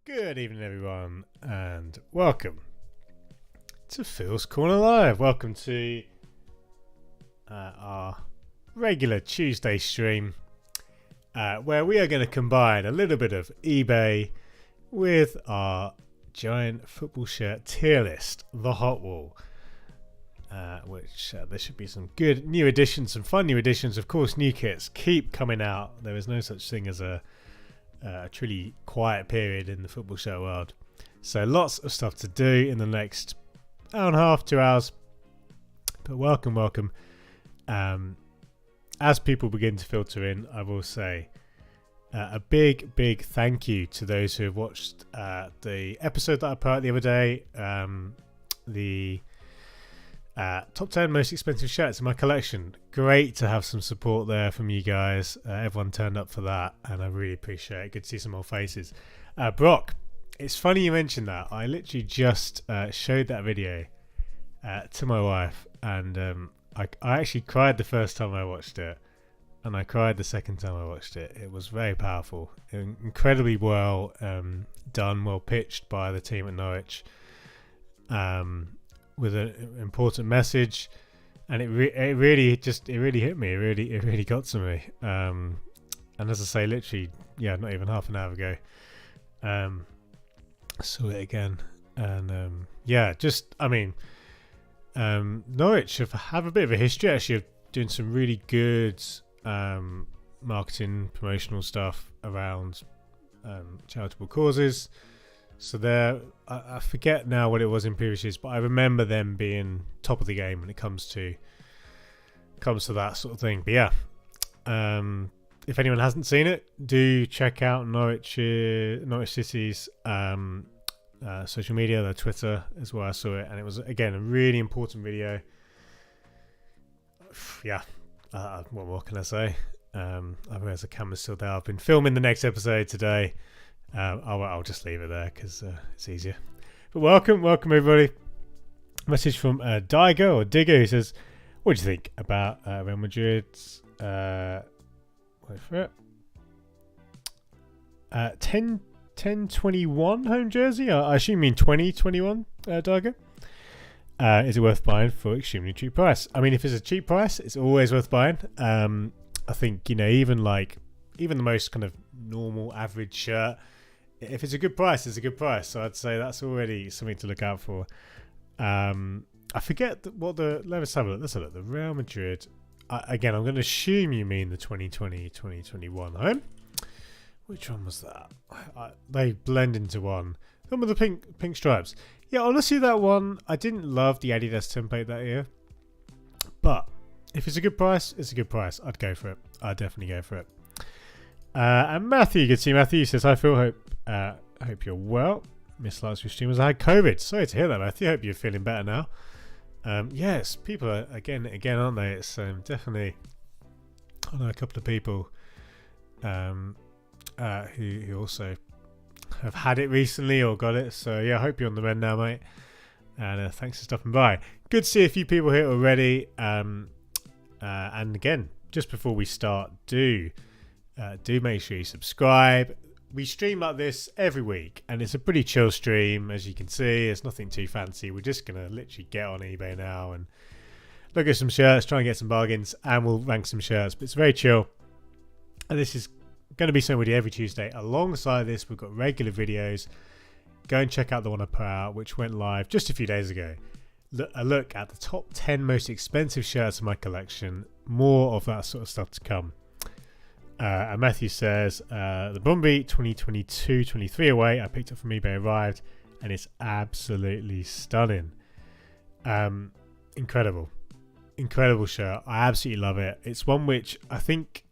Good evening, everyone, and welcome to Phil's Corner Live. Welcome to our regular Tuesday stream, where we are going to combine a little bit of eBay with our giant football shirt tier list, the Hot Wall, which there should be some good new additions, some fun new additions. Of course, new kits keep coming out. There is no such thing as a truly quiet period in the football show world, so lots of stuff to do in the next hour and a half, 2 hours. But welcome. As people begin to filter in, I will say a big thank you to those who have watched the episode that I put out the other day, the top 10 most expensive shirts in my collection. Great to have some support there from you guys. Everyone turned up for that, and I really appreciate it. Good to see some old faces. Brock, it's funny you mentioned that. I literally just showed that video to my wife, and I actually cried the first time I watched it, and I cried the second time I watched it. It was very powerful, incredibly well done, well pitched by the team at Norwich, with an important message, and it really hit me. It really got to me. And as I say, literally, not even half an hour ago, saw it again, and Norwich have a bit of a history actually of doing some really good marketing, promotional stuff around charitable causes. So there, I forget now what it was in previous years, but I remember them being top of the game when it comes to that sort of thing. But if anyone hasn't seen it, do check out Norwich City's social media. Their Twitter is where I saw it, and it was again a really important video. What more can I say? I realize the camera's still there. I've been filming the next episode today. I'll just leave it there because it's easier. But welcome everybody. Message from Digger who says, "What do you think about Real Madrid's wait for it 10-21 home jersey? I assume you mean 2021, Digger. Is it worth buying for extremely cheap price? I mean, if it's a cheap price, it's always worth buying. I think even the most kind of normal average shirt, if it's a good price, it's a good price. So I'd say that's already something to look out for. I forget what let's have a look. The Real Madrid again, I'm going to assume you mean the 2020-2021 home. Which one was that? They blend into one. Some of the pink stripes. Yeah, honestly, that one, I didn't love the Adidas template that year. But if it's a good price, it's a good price. I'd go for it. I'd definitely go for it. And Matthew, good to see Matthew. Says, hi Phil, hope you're well. Missed last week's stream as I had COVID. Sorry to hear that, Matthew. Hope you're feeling better now. Yes, people are again, aren't they? It's definitely. I know a couple of people who also have had it recently or got it. So yeah, I hope you're on the mend now, mate. And thanks for stopping by. Good to see a few people here already. And again, just before we start, do make sure you subscribe. We stream like this every week, and it's a pretty chill stream, as you can see. It's nothing too fancy. We're just going to literally get on eBay now and look at some shirts, try and get some bargains, and we'll rank some shirts. But it's very chill. And this is going to be something we do every Tuesday. Alongside this, we've got regular videos. Go and check out the one I put out, which went live just a few days ago. A look at the top 10 most expensive shirts in my collection. More of that sort of stuff to come. And Matthew says, the Brumby 2022-23 away I picked up from eBay arrived, and it's absolutely stunning. Incredible shirt. I absolutely love it. It's one which I think,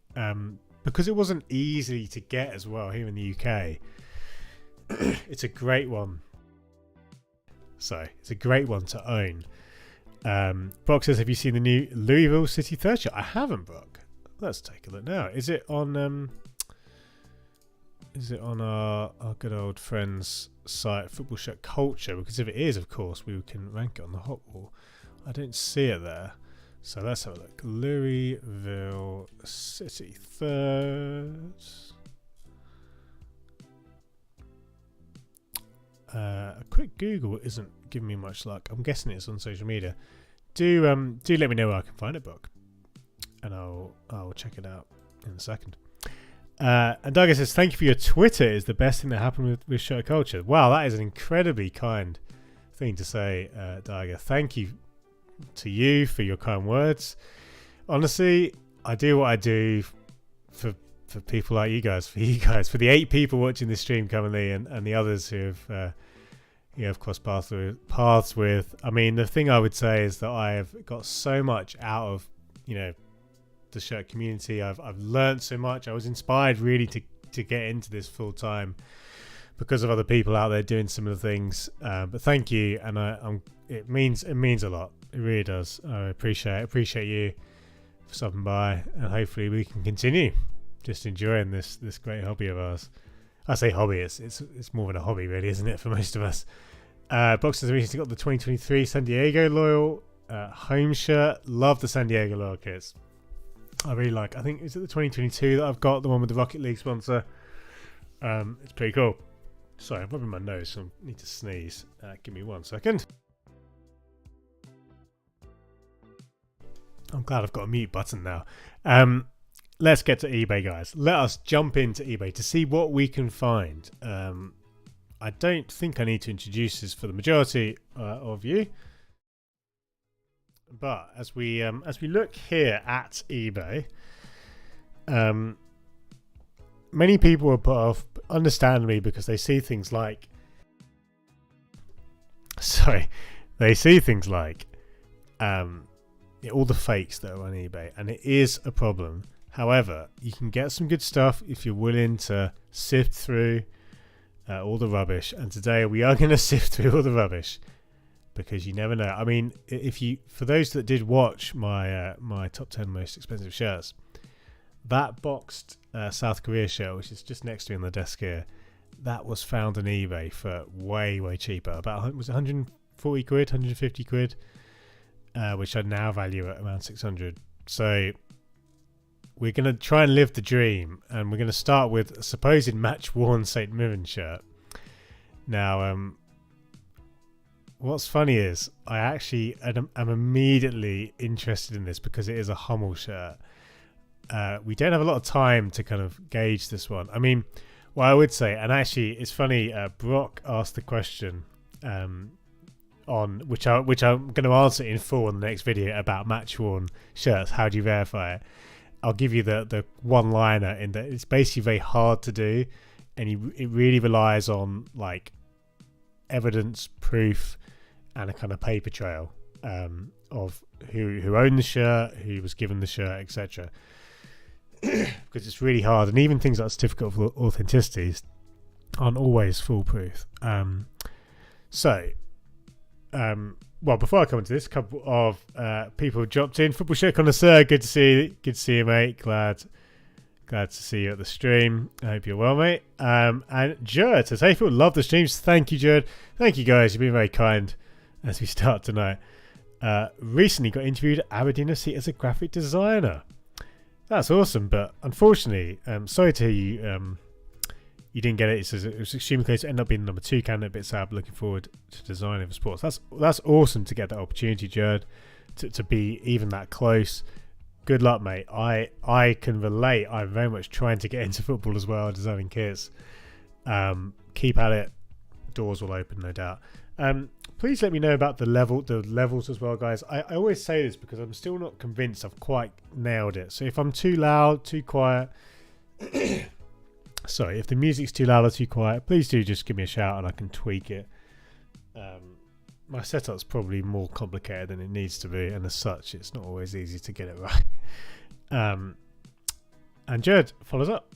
because it wasn't easy to get as well here in the UK, it's a great one. So it's a great one to own. Brock says, have you seen the new Louisville City third shirt? I haven't, Brock. Let's take a look now. Is it on our good old friend's site, Football Shirt Culture? Because if it is, of course, we can rank it on the hot wall. I don't see it there. So let's have a look. Louisville City third. A quick Google isn't giving me much luck. I'm guessing it's on social media. Do let me know where I can find it, Brock, and I'll check it out in a second. And Doug says, thank you for your Twitter. Is the best thing that happened with shirt culture. Wow, that is an incredibly kind thing to say, Doug. Thank you to you for your kind words. Honestly, I do what I do for people like you guys, for the 8 people watching this stream currently, and the others who have of course paths with. I mean, the thing I would say is that I have got so much out of the shirt community. I've learned so much. I was inspired really to get into this full time because of other people out there doing similar things. But thank you, and it means a lot. It really does. I appreciate you for stopping by, and hopefully we can continue just enjoying this great hobby of ours. I say hobby, it's more than a hobby really, isn't it, for most of us. Boxers recently got the 2023 San Diego Loyal home shirt. Love the San Diego Loyal kits. I really like. I think, is it the 2022 that I've got, the one with the Rocket League sponsor? It's pretty cool. Sorry, I'm rubbing my nose, so I need to sneeze. Give me 1 second. I'm glad I've got a mute button now. Let's get to eBay, guys. Let us jump into eBay to see what we can find. I don't think I need to introduce this for the majority of you. But as we look here at eBay, many people are put off, understandably, because they see things like all the fakes that are on eBay, and it is a problem. However, you can get some good stuff if you're willing to sift through all the rubbish. And today we are going to sift through all the rubbish, because you never know. I mean, for those that did watch my top 10 most expensive shirts, that boxed South Korea shirt, which is just next to me on the desk here, that was found on eBay for way cheaper. About, was it 140 quid, 150 quid, which I now value at around 600. So we're going to try and live the dream, and we're going to start with a supposed match-worn St. Mirren shirt. Now, what's funny is I actually am immediately interested in this because it is a Hummel shirt. We don't have a lot of time to kind of gauge this one. I mean, what I would say, and actually it's funny, Brock asked the question on which I'm going to answer in full in the next video about match worn shirts. How do you verify it? I'll give you the one liner in that it's basically very hard to do, and it really relies on like evidence, proof, and a kind of paper trail of who owned the shirt, who was given the shirt, etc. Because it's really hard, and even things like certificate of authenticity aren't always foolproof. Well, before I come into this, a couple of people dropped in. Football shirt connoisseur, good to see you, mate. Glad to see you at the stream. I hope you're well, mate. And Jared says, hey, people, love the streams. Thank you, Jared. Thank you, guys. You've been very kind as we start tonight. Recently got interviewed at Aberdeen FC as a graphic designer. That's awesome, but unfortunately, sorry to hear you didn't get it. It says it was extremely close to end up being the number 2 candidate. A bit sad, but looking forward to designing for sports. That's awesome to get that opportunity, Jared, to be even that close. Good luck, mate. I can relate. I'm very much trying to get into football as well, designing kits. Keep at it. Doors will open, no doubt. Please let me know about the levels as well, guys. I always say this because I'm still not convinced I've quite nailed it. So if I'm too loud, too quiet, sorry, if the music's too loud or too quiet, please do just give me a shout and I can tweak it. My setup's probably more complicated than it needs to be, and as such, it's not always easy to get it right. And Jared follows up.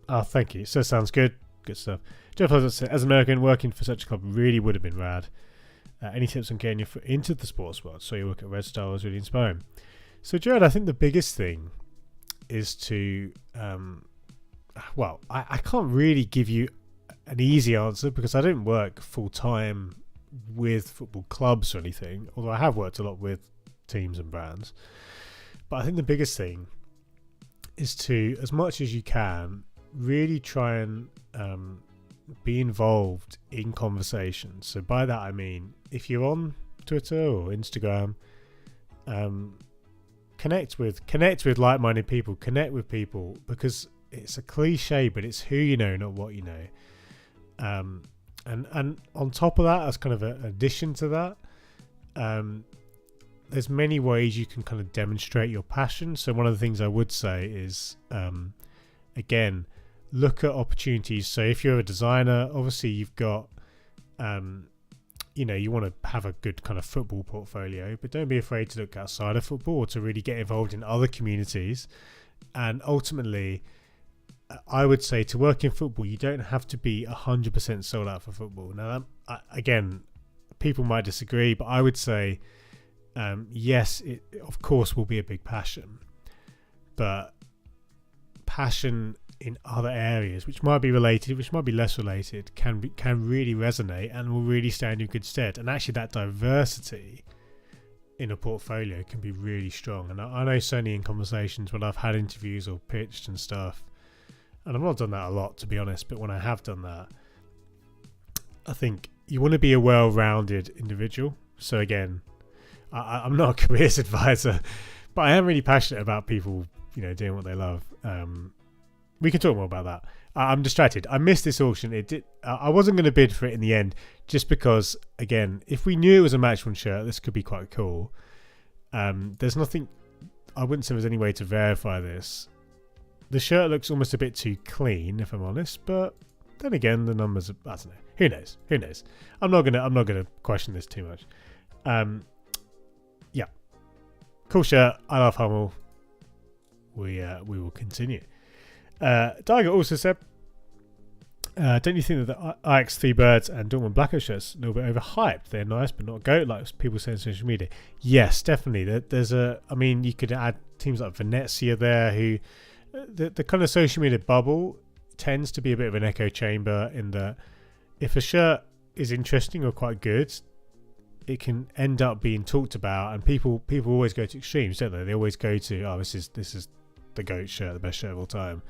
Oh, thank you. So sounds good. Good stuff. Jared follows up, as an American, working for such a club really would have been rad. Any tips on getting your foot into the sports world? So your work at Red Star was really inspiring. So Jared, I think the biggest thing is to, I can't really give you an easy answer because I don't work full time with football clubs or anything, although I have worked a lot with teams and brands. But I think the biggest thing is to, as much as you can, really try and be involved in conversations. So by that I mean, if you're on Twitter or Instagram, connect with like-minded people, connect with people, because it's a cliche, but it's who you know, not what you know. And on top of that, as kind of an addition to that, there's many ways you can kind of demonstrate your passion. So one of the things I would say is, again, look at opportunities. So if you're a designer, obviously you've got, you want to have a good kind of football portfolio, but don't be afraid to look outside of football or to really get involved in other communities. And ultimately, I would say to work in football, you don't have to be 100% sold out for football. Now, again, people might disagree, but I would say, yes, it of course will be a big passion, but passion in other areas, which might be related, which might be less related, can really resonate and will really stand you in good stead. And actually, that diversity in a portfolio can be really strong. And I know certainly in conversations when I've had interviews or pitched and stuff, and I've not done that a lot, to be honest, but when I have done that, I think you want to be a well-rounded individual. So again, I'm not a careers advisor, but I am really passionate about people, doing what they love. We can talk more about that. I'm distracted. I missed this auction. I wasn't going to bid for it in the end, just because, again, if we knew it was a match-worn shirt, this could be quite cool. There's nothing. I wouldn't say there's any way to verify this. The shirt looks almost a bit too clean, if I'm honest. But then again, the numbers. I don't know. Who knows? I'm not gonna question this too much. Yeah, cool shirt. I love Hummel. We will continue. Daigo also said, don't you think that the Ajax Three Birds and Dortmund Blackout shirts are a little bit overhyped? They're nice, but not GOAT, like people say on social media. Yes, definitely. You could add teams like Venezia there, who the kind of social media bubble tends to be a bit of an echo chamber in that if a shirt is interesting or quite good, it can end up being talked about, and people always go to extremes, don't they? They always go to, this is the GOAT shirt, the best shirt of all time.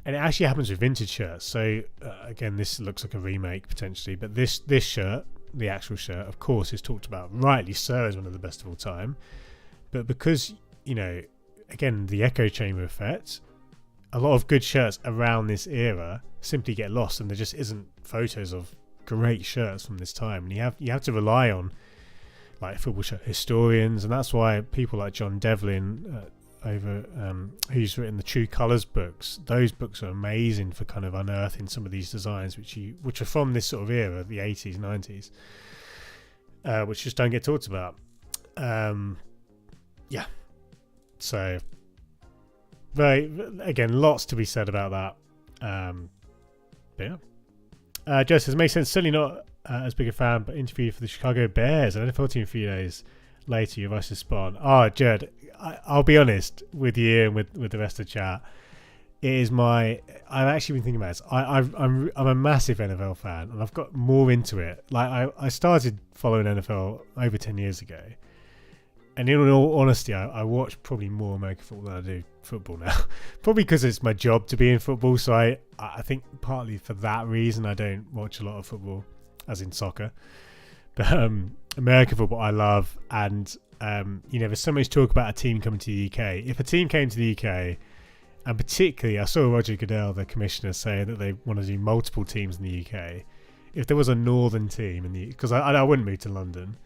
And it actually happens with vintage shirts. So again, this looks like a remake potentially, but this shirt, the actual shirt, of course, is talked about, rightly so, as one of the best of all time. But because, again, the echo chamber effect, a lot of good shirts around this era simply get lost, and there just isn't photos of great shirts from this time, and you have to rely on like football shirt historians, and that's why people like John Devlin who's written the True Colours books. Those books are amazing for kind of unearthing some of these designs which are from this sort of era, the 80s, 90s, which just don't get talked about. So again, lots to be said about that. But yeah. Joe says, makes sense. Certainly not as big a fan, but interview for the Chicago Bears, an NFL team a few days later. Your advice is spot on. Oh, Jed, I'll be honest with you and with the rest of the chat. It is I've actually been thinking about this. I'm a massive NFL fan, and I've got more into it. Like I started following NFL over 10 years ago, and in all honesty, I watch probably more American football than I do football now. Probably because it's my job to be in football, so I think partly for that reason I don't watch a lot of football, as in soccer. But American football I love, and there's so much talk about a team coming to the UK. If a team came to the UK, and particularly I saw Roger Goodell, the commissioner, say that they want to do multiple teams in the UK. If there was a northern team because I wouldn't move to London,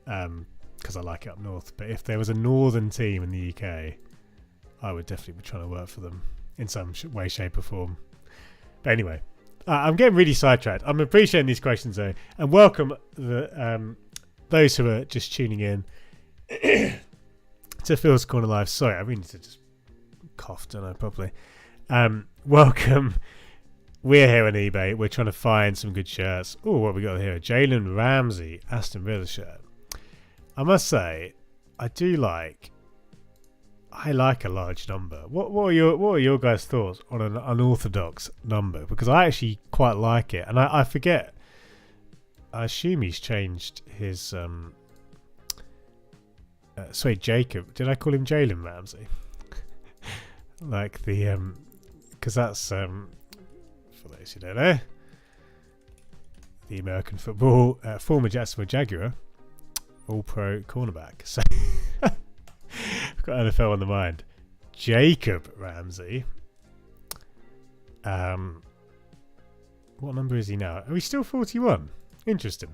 because I like it up north, but if there was a northern team in the UK, I would definitely be trying to work for them in some way, shape or form. But anyway, I'm getting really sidetracked. I'm appreciating these questions though, and welcome those who are just tuning in to Phil's Corner Live. Sorry, I really need to just cough, don't I, properly. Welcome. We're here on eBay. We're trying to find some good shirts. Oh, what have we got here? Jalen Ramsey, Aston Villa shirt. I must say, I like a large number. What are your guys' thoughts on an unorthodox number? Because I actually quite like it, and I forget. I assume he's changed his. Sorry, Jacob. Did I call him Jalen Ramsey? Like the because that's for those who don't know, the American football former Jacksonville Jaguar, all-pro cornerback. So. I've got NFL on the mind. Jacob Ramsey. What number is he now? Are we still 41? Interesting.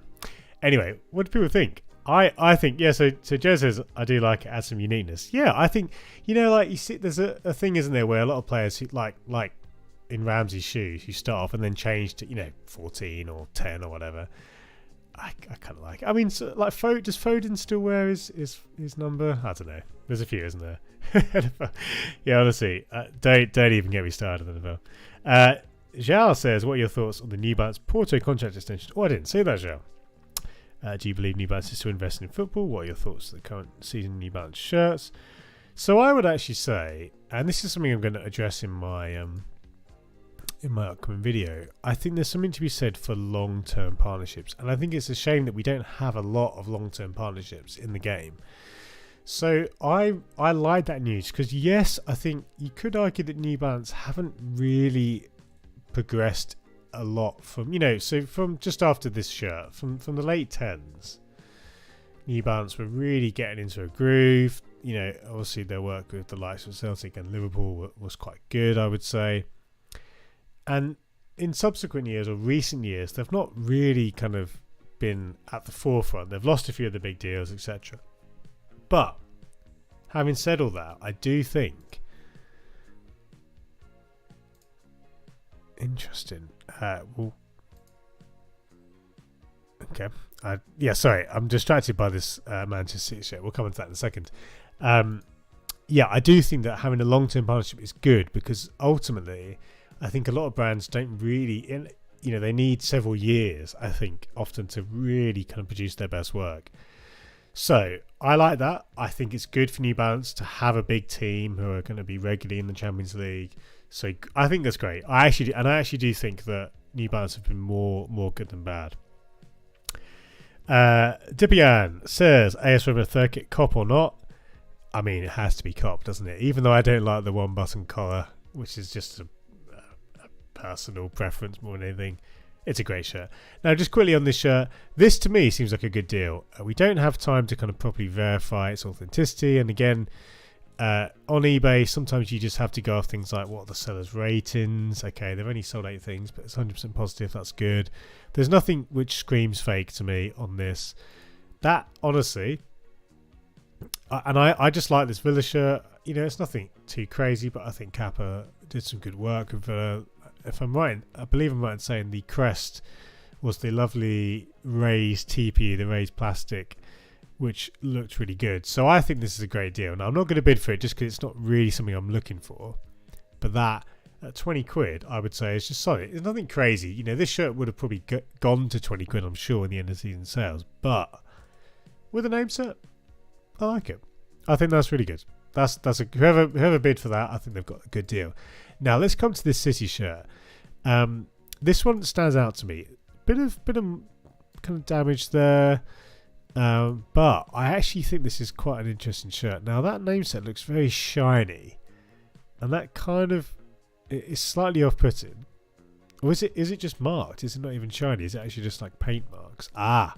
Anyway, what do people think? I think, yeah, so Joe says, I do like it, adds some uniqueness. Yeah, I think, like you see, there's a thing, isn't there, where a lot of players who, like in Ramsey's shoes, who start off and then change to, 14 or 10 or whatever. I kind of like it. I mean, so, like, does Foden still wear his number? I don't know. There's a few, isn't there? Yeah, honestly, don't even get me started on the NFL. Zhao says, what are your thoughts on the New Balance Porto contract extension? Oh, I didn't say that, Zhao. Do you believe New Balance is still investing in football? What are your thoughts on the current season New Balance shirts? So I would actually say, and this is something I'm going to address in my upcoming video, I think there's something to be said for long-term partnerships, and I think it's a shame that we don't have a lot of long-term partnerships in the game. So I like that news, because yes, I think you could argue that New Balance haven't really progressed a lot from, so from just after this shirt, from the late 10s, New Balance were really getting into a groove. Obviously their work with the likes of Celtic and Liverpool was quite good, I would say. And in subsequent years or recent years, they've not really kind of been at the forefront. They've lost a few of the big deals, etc. But having said all that, I do think interesting. Okay. Sorry, I'm distracted by this Manchester City shit. We'll come into that in a second. I do think that having a long-term partnership is good, because ultimately, I think a lot of brands don't really, they need several years, I think, often to really kind of produce their best work. So I like that. I think it's good for New Balance to have a big team who are going to be regularly in the Champions League. So I think that's great. I actually do think that New Balance have been more good than bad. Dipian says, AS Roma third kit cop or not? I mean, it has to be cop, doesn't it? Even though I don't like the one button collar, which is just a personal preference more than anything. It's a great shirt. Now, just quickly on this shirt, this to me seems like a good deal. We don't have time to kind of properly verify its authenticity, and again, On eBay, sometimes you just have to go off things like what are the seller's ratings. Okay, they've only sold 8 things, but it's 100% positive. That's good. There's nothing which screams fake to me on this. That, honestly, I just like this Villa shirt. You know, it's nothing too crazy, but I think Kappa did some good work with Villa. If I'm right, I believe I'm right in saying the crest was the lovely raised TPU, the raised plastic, which looked really good. So I think this is a great deal. Now, I'm not going to bid for it just because it's not really something I'm looking for. But that, at 20 quid, I would say is just solid. It's nothing crazy. You know, this shirt would have probably gone to 20 quid, I'm sure, in the end of season sales. But with a name set, I like it. I think that's really good. Whoever bid for that, I think they've got a good deal. Now, let's come to this City shirt. This one stands out to me. Bit of kind of damage there. But I actually think this is quite an interesting shirt. Now, that name set looks very shiny, and that kind of is slightly off-putting. Or is it just marked? Is it not even shiny? Is it actually just like paint marks? I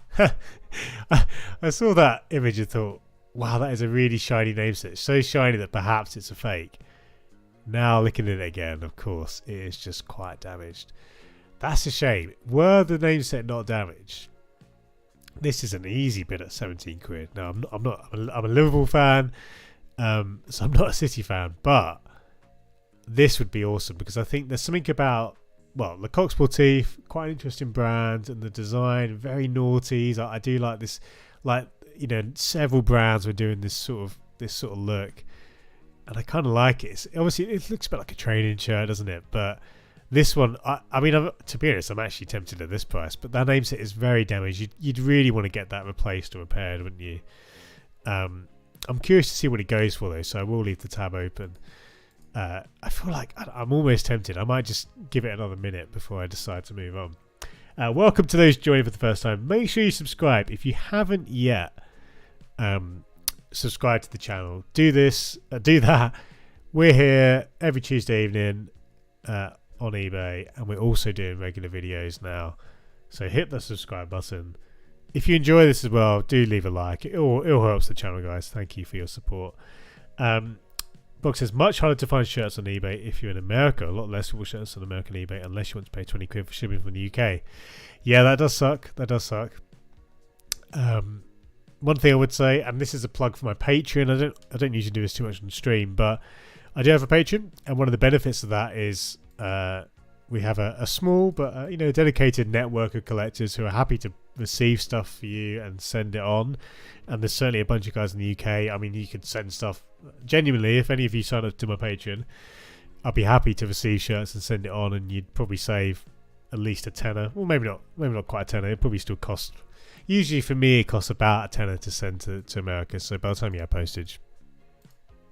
saw that image and thought, wow, that is a really shiny name set. It's so shiny that perhaps it's a fake. Now looking at it again, of course, it is just quite damaged. That's a shame. Were the name set not damaged, this is an easy bid at 17 quid. Now, I'm a Liverpool fan, so I'm not a City fan, but this would be awesome because I think there's something about, well, Le Coq Sportif, quite an interesting brand, and the design, very naughty. I do like this, like, you know, several brands were doing this sort of look, and I kind of like it. Obviously, it looks a bit like a training shirt, doesn't it? But this one, I mean, to be honest, I'm actually tempted at this price, but that name set is very damaged. You'd really want to get that replaced or repaired, wouldn't you? I'm curious to see what it goes for, though, so I will leave the tab open. I feel like I'm almost tempted. I might just give it another minute before I decide to move on. Welcome to those joining for the first time. Make sure you subscribe. If you haven't yet, subscribe to the channel. Do that. We're here every Tuesday evening on eBay, and we're also doing regular videos now. So hit the subscribe button. If you enjoy this as well, do leave a like. It all helps the channel, guys. Thank you for your support. Box says, much harder to find shirts on eBay if you're in America. A lot less football shirts on American eBay unless you want to pay 20 quid for shipping from the UK. Yeah, that does suck. One thing I would say, and this is a plug for my Patreon. I don't usually do this too much on stream, but I do have a Patreon, and one of the benefits of that is we have a small but dedicated network of collectors who are happy to receive stuff for you and send it on. And there's certainly a bunch of guys in the UK. I mean, you could send stuff genuinely. If any of you sign up to my Patreon, I'd be happy to receive shirts and send it on, and you'd probably save at least a tenner. Well, maybe not quite a tenner. It probably still cost. Usually for me, it costs about a tenner to send to America. So by the time you have postage,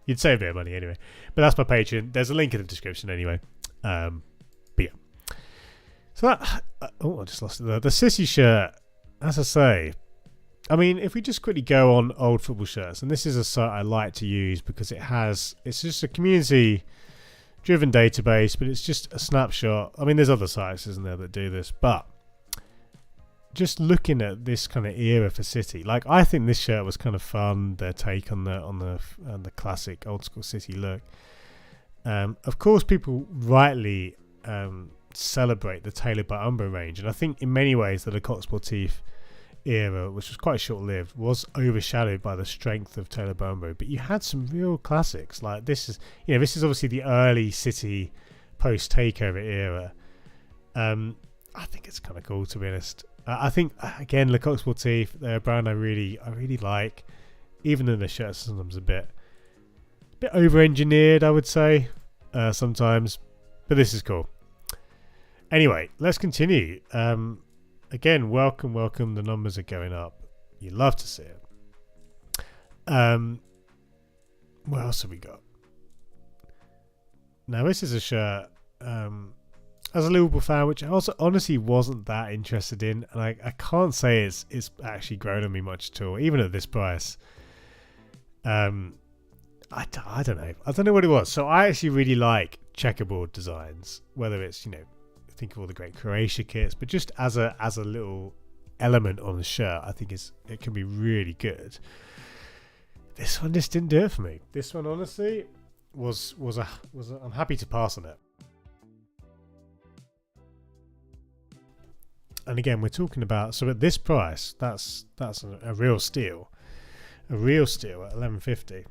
you'd save a bit of money anyway. But that's my Patreon. There's a link in the description anyway. But yeah. So that. I just lost it there. The City shirt, as I say. I mean, if we just quickly go on old football shirts, and this is a site I like to use because it's just a community-driven database, but it's just a snapshot. I mean, there's other sites, isn't there, that do this, but just looking at this kind of era for City, like, I think this shirt was kind of fun. Their take on the classic old school City look. Of course, people rightly celebrate the tailored by Umbro range, and I think in many ways the Le Coq Sportif era, which was quite short-lived, was overshadowed by the strength of Taylor Bumbo. But you had some real classics. Like this is obviously the early City post-takeover era. I think it's kind of cool, to be honest. I think again, Le Coq Sportif, they're a brand I really like, even though their shirts are sometimes a bit over-engineered, I would say, sometimes. But this is cool. Anyway, let's continue. Again, welcome. The numbers are going up. You love to see it. What else have we got? Now, this is a shirt, as a Liverpool fan, which I also honestly wasn't that interested in. And I can't say it's actually grown on me much at all, even at this price. I don't know. I don't know what it was. So I actually really like checkerboard designs, whether it's, think of all the great Croatia kits, but just as a little element on the shirt, I think it can be really good. this one just didn't do it for me. This one, honestly, was I'm happy to pass on it. And again, we're talking about, so at this price, that's a real steal. A real steal at $11.50.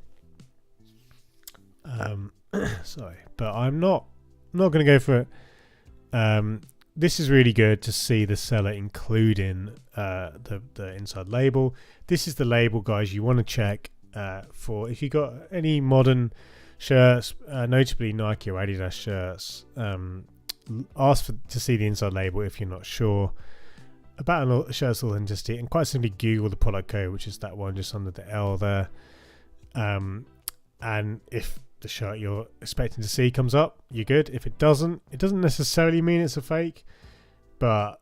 Sorry, but I'm not going to go for it. This is really good to see the seller including the inside label. This is the label, guys, you want to check for if you got any modern shirts, notably Nike or Adidas shirts. Ask to see the inside label if you're not sure about a shirt's authenticity, and quite simply Google the product code, which is that one just under the L there. And if the shirt you're expecting to see comes up, you're good. If it doesn't necessarily mean it's a fake, but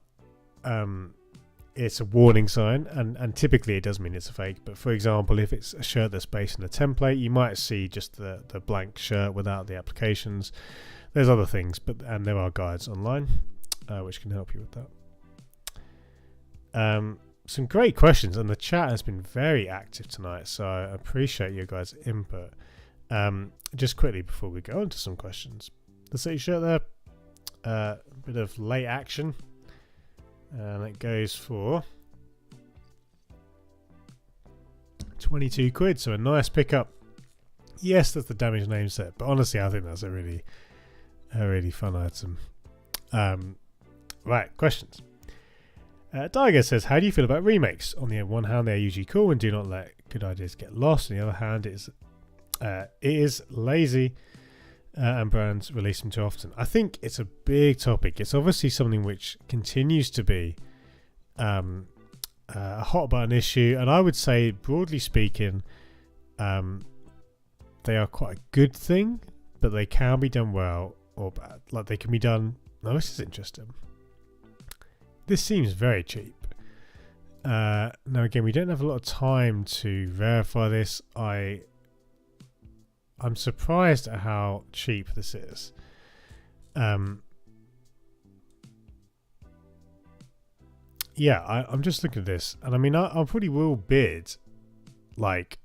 it's a warning sign, and typically it does mean it's a fake. But for example, if it's a shirt that's based on a template, you might see just the blank shirt without the applications. There's other things, and there are guides online which can help you with that. Some great questions, and the chat has been very active tonight, so I appreciate your guys' input. Just quickly before we go on to some questions, the City shirt there, a bit of late action, and it goes for 22 quid, so a nice pickup. Yes, that's the damaged name set, but honestly I think that's a really fun item. Right, questions. Daigo says, how do you feel about remakes? On the one hand, they're usually cool and do not let good ideas get lost. On the other hand, it is lazy and brands release them too often. I think it's a big topic. It's obviously something which continues to be a hot button issue, and I would say, broadly speaking, they are quite a good thing, but they can be done well or bad. Like, they can be done... Now, this is interesting. This seems very cheap. Now, again, we don't have a lot of time to verify this. I'm surprised at how cheap this is. Yeah, I'm just looking at this, and I mean, I probably will bid like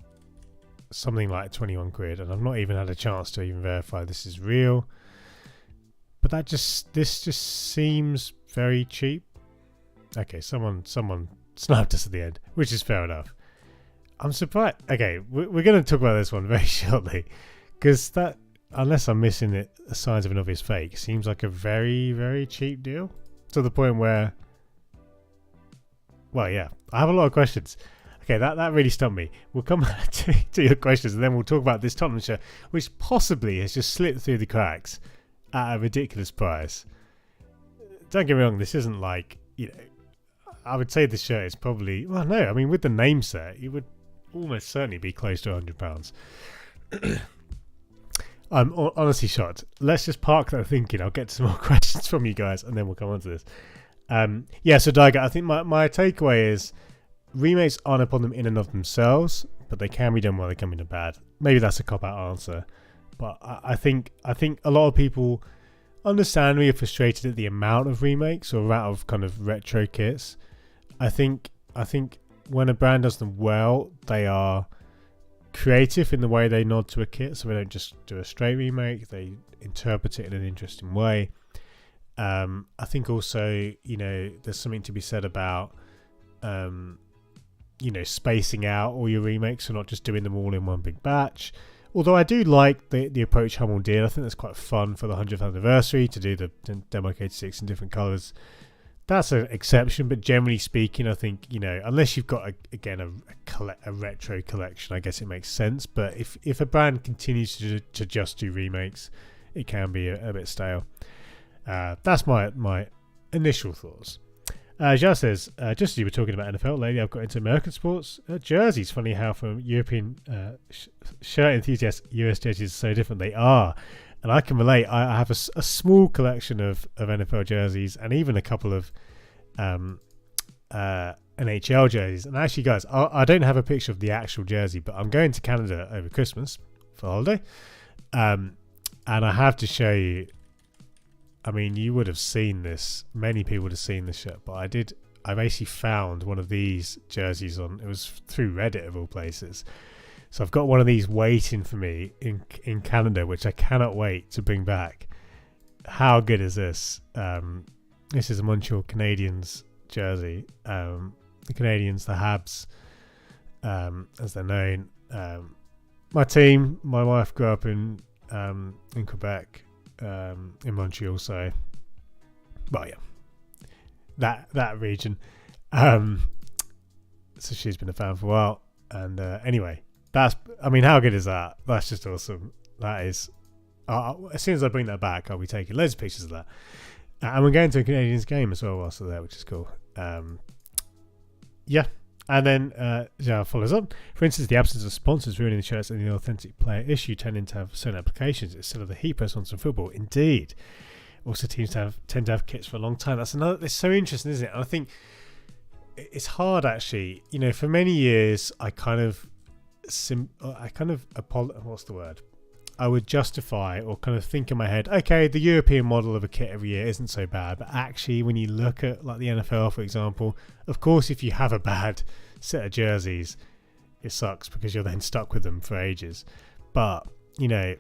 something like 21 quid, and I've not even had a chance to even verify this is real. But this just seems very cheap. Okay, someone snapped us at the end, which is fair enough. I'm surprised. Okay, we're going to talk about this one very shortly, because that, unless I'm missing the signs of an obvious fake, seems like a very, very cheap deal, to the point where, well, yeah, I have a lot of questions. Okay, that really stumped me. We'll come back to your questions, and then we'll talk about this Tottenham shirt, which possibly has just slipped through the cracks at a ridiculous price. Don't get me wrong, this isn't like, you know, I would say the shirt is probably, well, no, I mean, with the name set, it would almost certainly be close to £100. I'm honestly shocked. Let's just park that thinking. I'll get to some more questions from you guys, and then we'll come on to this. Yeah, so Daigo, I think my takeaway is remakes aren't a problem in and of themselves, but they can be done well, they can be done bad. Maybe that's a cop-out answer, but I think a lot of people understandably are frustrated at the amount of remakes or amount of kind of retro kits. I think when a brand does them well, they are creative in the way they nod to a kit, so they don't just do a straight remake, they interpret it in an interesting way. I think also, you know, there's something to be said about you know, spacing out all your remakes, so not just doing them all in one big batch. Although I do like the approach Hummel did. I think that's quite fun for the 100th anniversary to do the Demo 86 in different colours. That's an exception, but generally speaking, I think, you know, unless you've got a retro collection, I guess it makes sense. But if a brand continues to just do remakes, it can be a bit stale. That's my initial thoughts. Jia says, just as you were talking about NFL lately, I've got into American sports jerseys. Funny how from European shirt enthusiasts, US jerseys are so different. They are. And I can relate. I have a small collection of NFL jerseys and even a couple of NHL jerseys. And actually, guys, I don't have a picture of the actual jersey, but I'm going to Canada over Christmas for holiday. And I have to show you. I mean, you would have seen this. Many people would have seen this shirt, but I basically found one of these jerseys it was through Reddit of all places. So I've got one of these waiting for me in Canada, which I cannot wait to bring back. How good is this? This is a Montreal Canadiens jersey. The Canadiens, the Habs, as they're known. My team, my wife grew up in Quebec, in Montreal, so, well, yeah, that region. So she's been a fan for a while, and anyway, how good is that? That's just awesome. That is, as soon as I bring that back, I'll be taking loads of pictures of that, and we're going to a Canadiens game as well whilst we're there, which is cool. Yeah. And then follows up. For instance, the absence of sponsors ruining the shirts and the authentic player issue tending to have certain applications instead of the heat press on some football. Indeed. Also, teams tend to have kits for a long time. It's so interesting, isn't it? And I think it's hard, actually. You know, for many years, I would justify or kind of think in my head, okay, the European model of a kit every year isn't so bad. But actually, when you look at like the NFL, for example, of course, if you have a bad set of jerseys, it sucks because you're then stuck with them for ages. But, you know,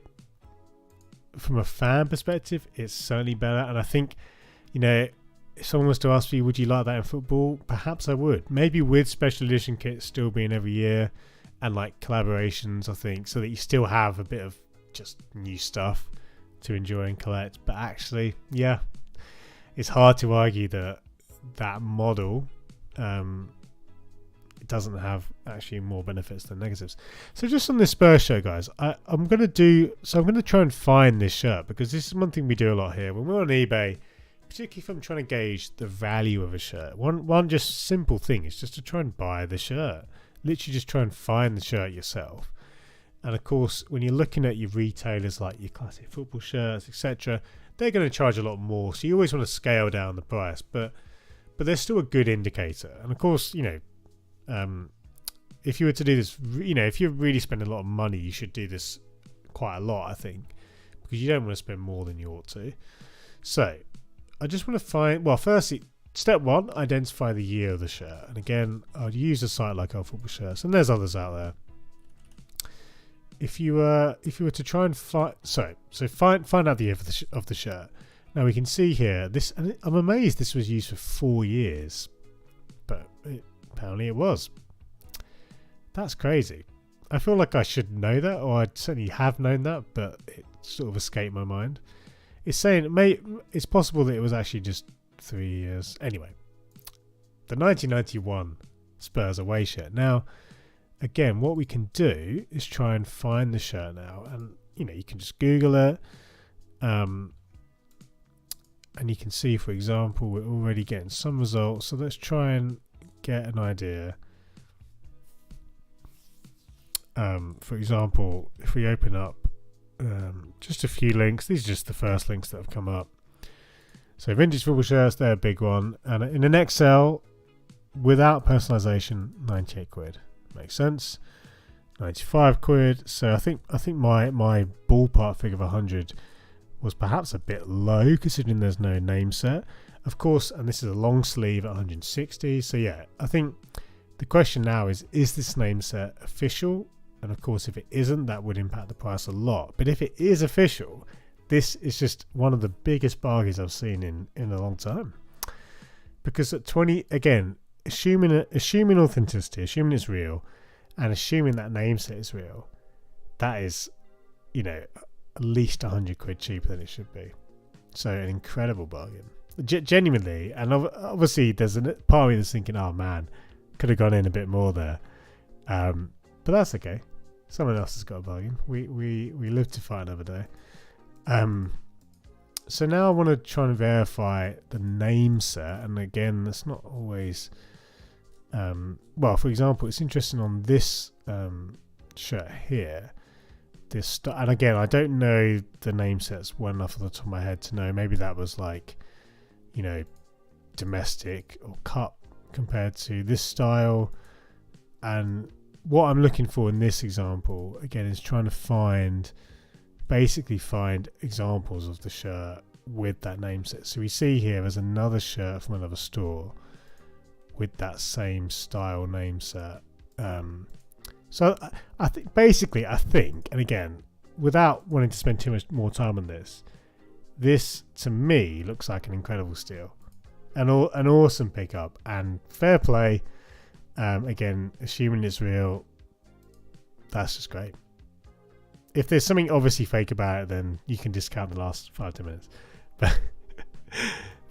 from a fan perspective, it's certainly better. And I think, you know, if someone was to ask me, would you like that in football? Perhaps I would. Maybe with special edition kits still being every year and like collaborations, I think, so that you still have a bit of just new stuff to enjoy and collect. But actually, yeah, it's hard to argue that model it doesn't have actually more benefits than negatives. So just on this Spurs show, guys, I'm going to try and find this shirt, because this is one thing we do a lot here when we're on eBay, particularly if I'm trying to gauge the value of a shirt. One just simple thing is just to try and buy the shirt. Literally just try and find the shirt yourself. And of course, when you're looking at your retailers like your classic football shirts, etc., they're going to charge a lot more. So you always want to scale down the price, but they're still a good indicator. And of course, you know, if you were to do this, you know, if you're really spending a lot of money, you should do this quite a lot, I think, because you don't want to spend more than you ought to. So I just want to find, well, firstly, step one, identify the year of the shirt. And again, I'd use a site like Our Football Shirts, and there's others out there. If you were to try and find out the year of the shirt. Now we can see here this, and I'm amazed this was used for 4 years, but apparently it was. That's crazy. I feel like I should know that, or I certainly have known that, but it sort of escaped my mind. It's saying it's possible that it was actually just 3 years. Anyway, the 1991 Spurs away shirt. Now, again, what we can do is try and find the shirt now, and you know, you can just Google it, and you can see, for example, we're already getting some results. So let's try and get an idea. For example, if we open up just a few links, these are just the first links that have come up. So vintage football shirts, they're a big one, and in an Excel without personalization, 98 quid. Makes sense. 95 quid. So I think my ballpark figure of 100 was perhaps a bit low, considering there's no name set, of course, and this is a long sleeve at 160. So yeah, I think the question now is this name set official? And of course, if it isn't, that would impact the price a lot. But if it is official, this is just one of the biggest bargains I've seen in a long time. Because at 20, again, assuming authenticity, assuming it's real, and assuming that name set is real, that is, you know, at least 100 quid cheaper than it should be. So an incredible bargain. Genuinely, and obviously there's a part of me that's thinking, oh man, could have gone in a bit more there. But that's okay. Someone else has got a bargain. We live to fight another day. So now I want to try and verify the name set, and again, that's not always. Well, for example, it's interesting on this shirt here. And again, I don't know the name sets well enough off the top of my head to know. Maybe that was like, you know, domestic or cup compared to this style. And what I'm looking for in this example, again, is trying to basically find examples of the shirt with that name set. So we see here there's another shirt from another store with that same style name set. So I think basically, and again, without wanting to spend too much more time on this to me looks like an incredible steal, an awesome pickup, and fair play. Again, assuming it's real, that's just great. If there's something obviously fake about it, then you can discount the last 5-10 minutes. But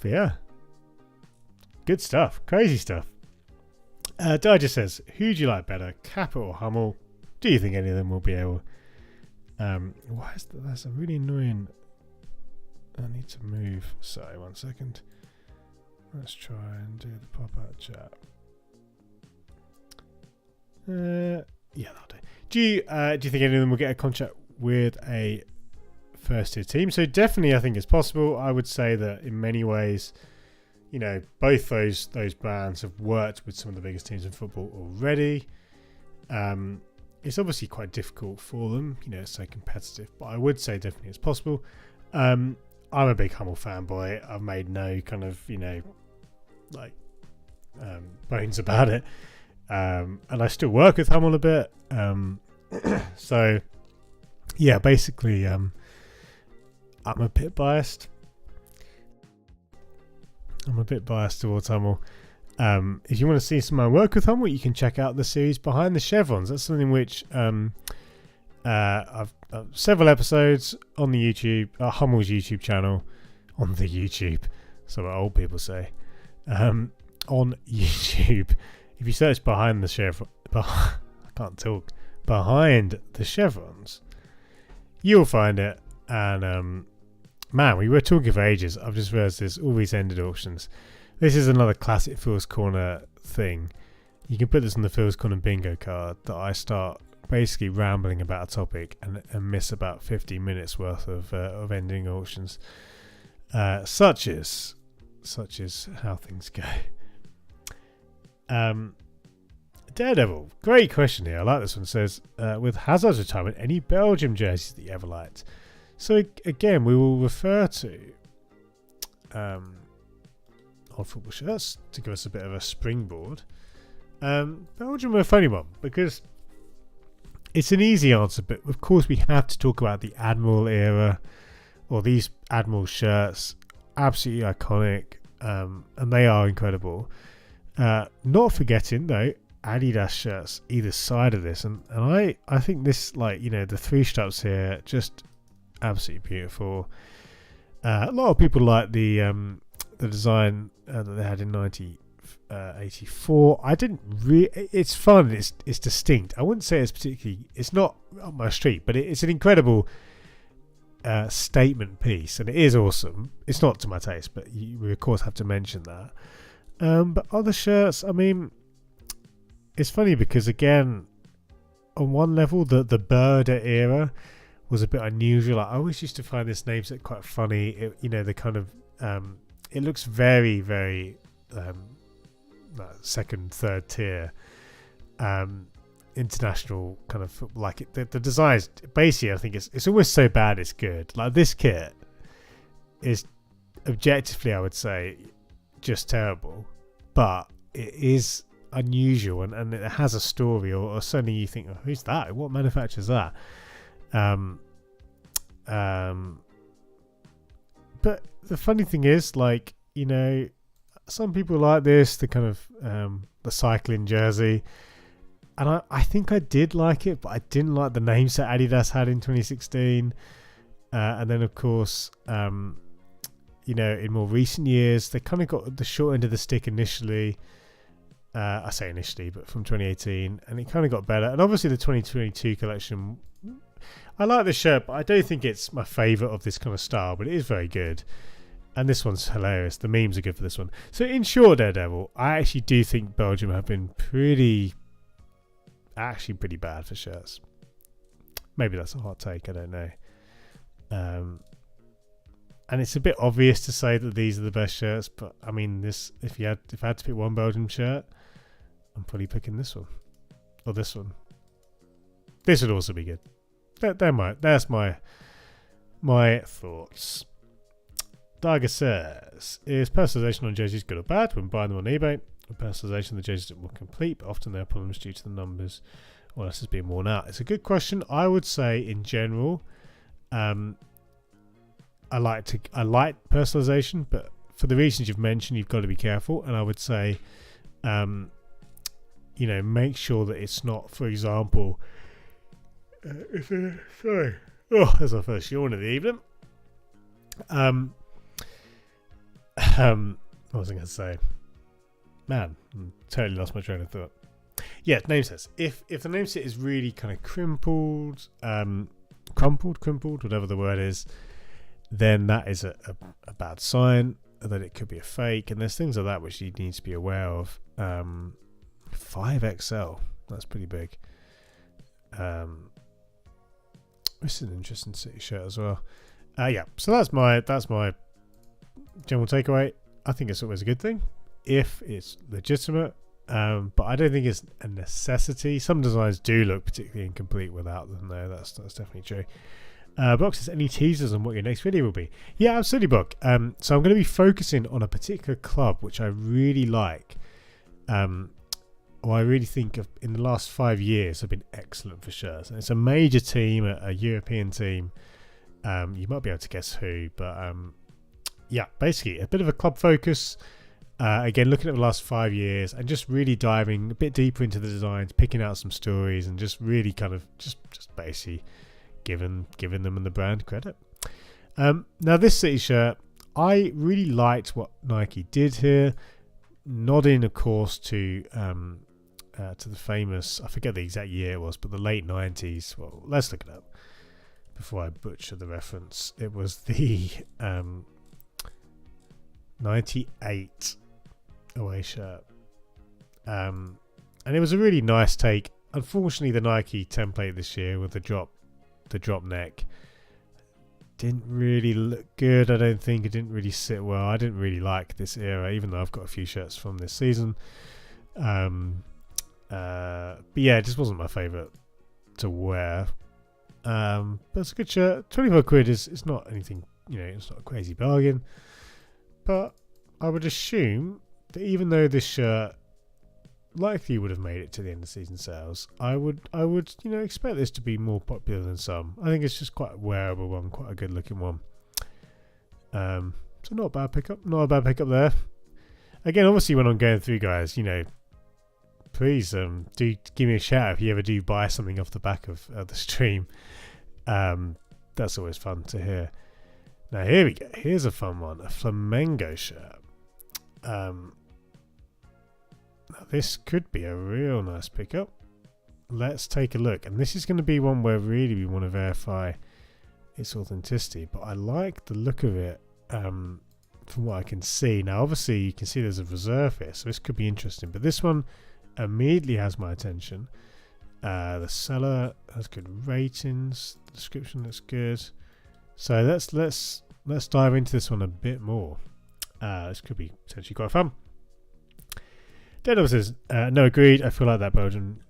yeah, good stuff, crazy stuff. Digest says, who do you like better, Kappa or Hummel? Do you think any of them will be able? Why is that? That's a really annoying. I need to move. Sorry, 1 second. Let's try and do the pop-out chat. Yeah, that'll do. Do you think any of them will get a contract with a first-tier team? So definitely, I think it's possible. I would say that in many ways, you know, both those brands have worked with some of the biggest teams in football already. It's obviously quite difficult for them. You know, it's so competitive. But I would say definitely it's possible. I'm a big Hummel fanboy. I've made no kind of, you know, like bones about it. And I still work with Hummel a bit. So, yeah, basically, I'm a bit biased. Towards Hummel. If you want to see some of my work with Hummel, you can check out the series Behind the Chevrons. That's something which I've several episodes on the YouTube, Hummel's YouTube channel, on the YouTube. So what old people say. On YouTube. If you search Behind the Chevrons, I can't talk. Behind the Chevrons, you'll find it. And man, we were talking for ages. I've just realised there's all these ended auctions. This is another classic Phil's Corner thing. You can put this on the Phil's Corner bingo card that I start basically rambling about a topic and miss about 15 minutes worth of ending auctions. Such is how things go. Daredevil, great question here. I like this one. It says, with Hazard's retirement, any Belgium jerseys that you ever liked? So again, we will refer to old football shirts to give us a bit of a springboard. Belgium are a funny one because it's an easy answer, but of course we have to talk about the Admiral era, or these Admiral shirts. Absolutely iconic, and they are incredible. Not forgetting though, Adidas shirts either side of this, and I think this, like, you know, the three straps here, just absolutely beautiful. A lot of people like the design that they had in 1984. I didn't really. It's fun. It's distinct. I wouldn't say it's particularly. It's not on my street, but it's an incredible statement piece, and it is awesome. It's not to my taste, but we of course have to mention that. But other shirts, I mean, it's funny because again, on one level, the Birder era was a bit unusual. I always used to find this name set quite funny. It, you know, the kind of it looks very, very second, third tier international kind of, like it, the designs. Basically, I think it's almost so bad it's good. Like this kit is objectively, I would say, just terrible, but it is unusual and it has a story, or suddenly you think, oh, who's that? What manufactures that? But the funny thing is, like, you know, some people like this, the kind of the cycling jersey, and I think I did like it, but I didn't like the name set Adidas had in 2016. And then of course, you know, in more recent years, they kind of got the short end of the stick initially. I say initially, but from 2018, and it kind of got better. And obviously the 2022 collection, I like the shirt, but I don't think it's my favourite of this kind of style, but it is very good. And this one's hilarious. The memes are good for this one. So in short, Daredevil, I actually do think Belgium have been pretty bad for shirts. Maybe that's a hot take, I don't know. And it's a bit obvious to say that these are the best shirts, but I mean, this, if I had to pick one Belgium shirt, I'm probably picking this one. Or this one. This would also be good. That's my thoughts. Darga says, is personalisation on jerseys good or bad when buying them on eBay? With personalisation, the jerseys are more complete, but often there are problems due to the numbers or else it's been worn out? It's a good question. I would say in general, I like personalization, but for the reasons you've mentioned, you've got to be careful. And I would say, make sure that it's not, for example, that's our first yawn of the evening. What was I going to say? Man, I totally lost my train of thought. Yeah, name sets. If the name set is really kind of crumpled, whatever the word is, then that is a bad sign that it could be a fake. And there's things like that which you need to be aware of. 5XL, that's pretty big. This is an interesting City shirt as well. So that's my general takeaway. I think it's always a good thing if it's legitimate, but I don't think it's a necessity. Some designs do look particularly incomplete without them, though. That's definitely true. Brock says, any teasers on what your next video will be? Yeah, absolutely, Brock. So I'm going to be focusing on a particular club which I really like. I really think in the last 5 years have been excellent for shirts. And it's a major team, a European team. You might be able to guess who, but basically a bit of a club focus. Again, looking at the last 5 years and just really diving a bit deeper into the designs, picking out some stories, and just really kind of just basically giving them and the brand credit. Now this City shirt, I really liked what Nike did here, nodding of course to the famous, I forget the exact year it was, but the late 90s. Well, let's look it up before I butcher the reference. It was the 98 away shirt, and it was a really nice take. Unfortunately, the Nike template this year with the drop neck didn't really look good. I don't think it didn't really sit well. I didn't really like this era, even though I've got a few shirts from this season. But yeah, it just wasn't my favourite to wear. But it's a good shirt. 25 quid is not anything, it's not a crazy bargain. But I would assume that even though this shirt likely would have made it to the end of season sales, I would expect this to be more popular than some. I think it's just quite a wearable one, quite a good looking one. So not a bad pickup there. Again, obviously when I'm going through, guys, please do give me a shout if you ever do buy something off the back of the stream. That's always fun to hear. Now here we go. Here's a fun one, a Flamengo shirt. Now this could be a real nice pickup. Let's take a look. And this is going to be one where really we want to verify its authenticity. But I like the look of it from what I can see. Now obviously you can see there's a reserve here, so this could be interesting. But this one immediately has my attention. The seller has good ratings. The description looks good. So let's dive into this one a bit more. This could be potentially quite fun. Daredevil says, no, agreed. I feel like that Belgian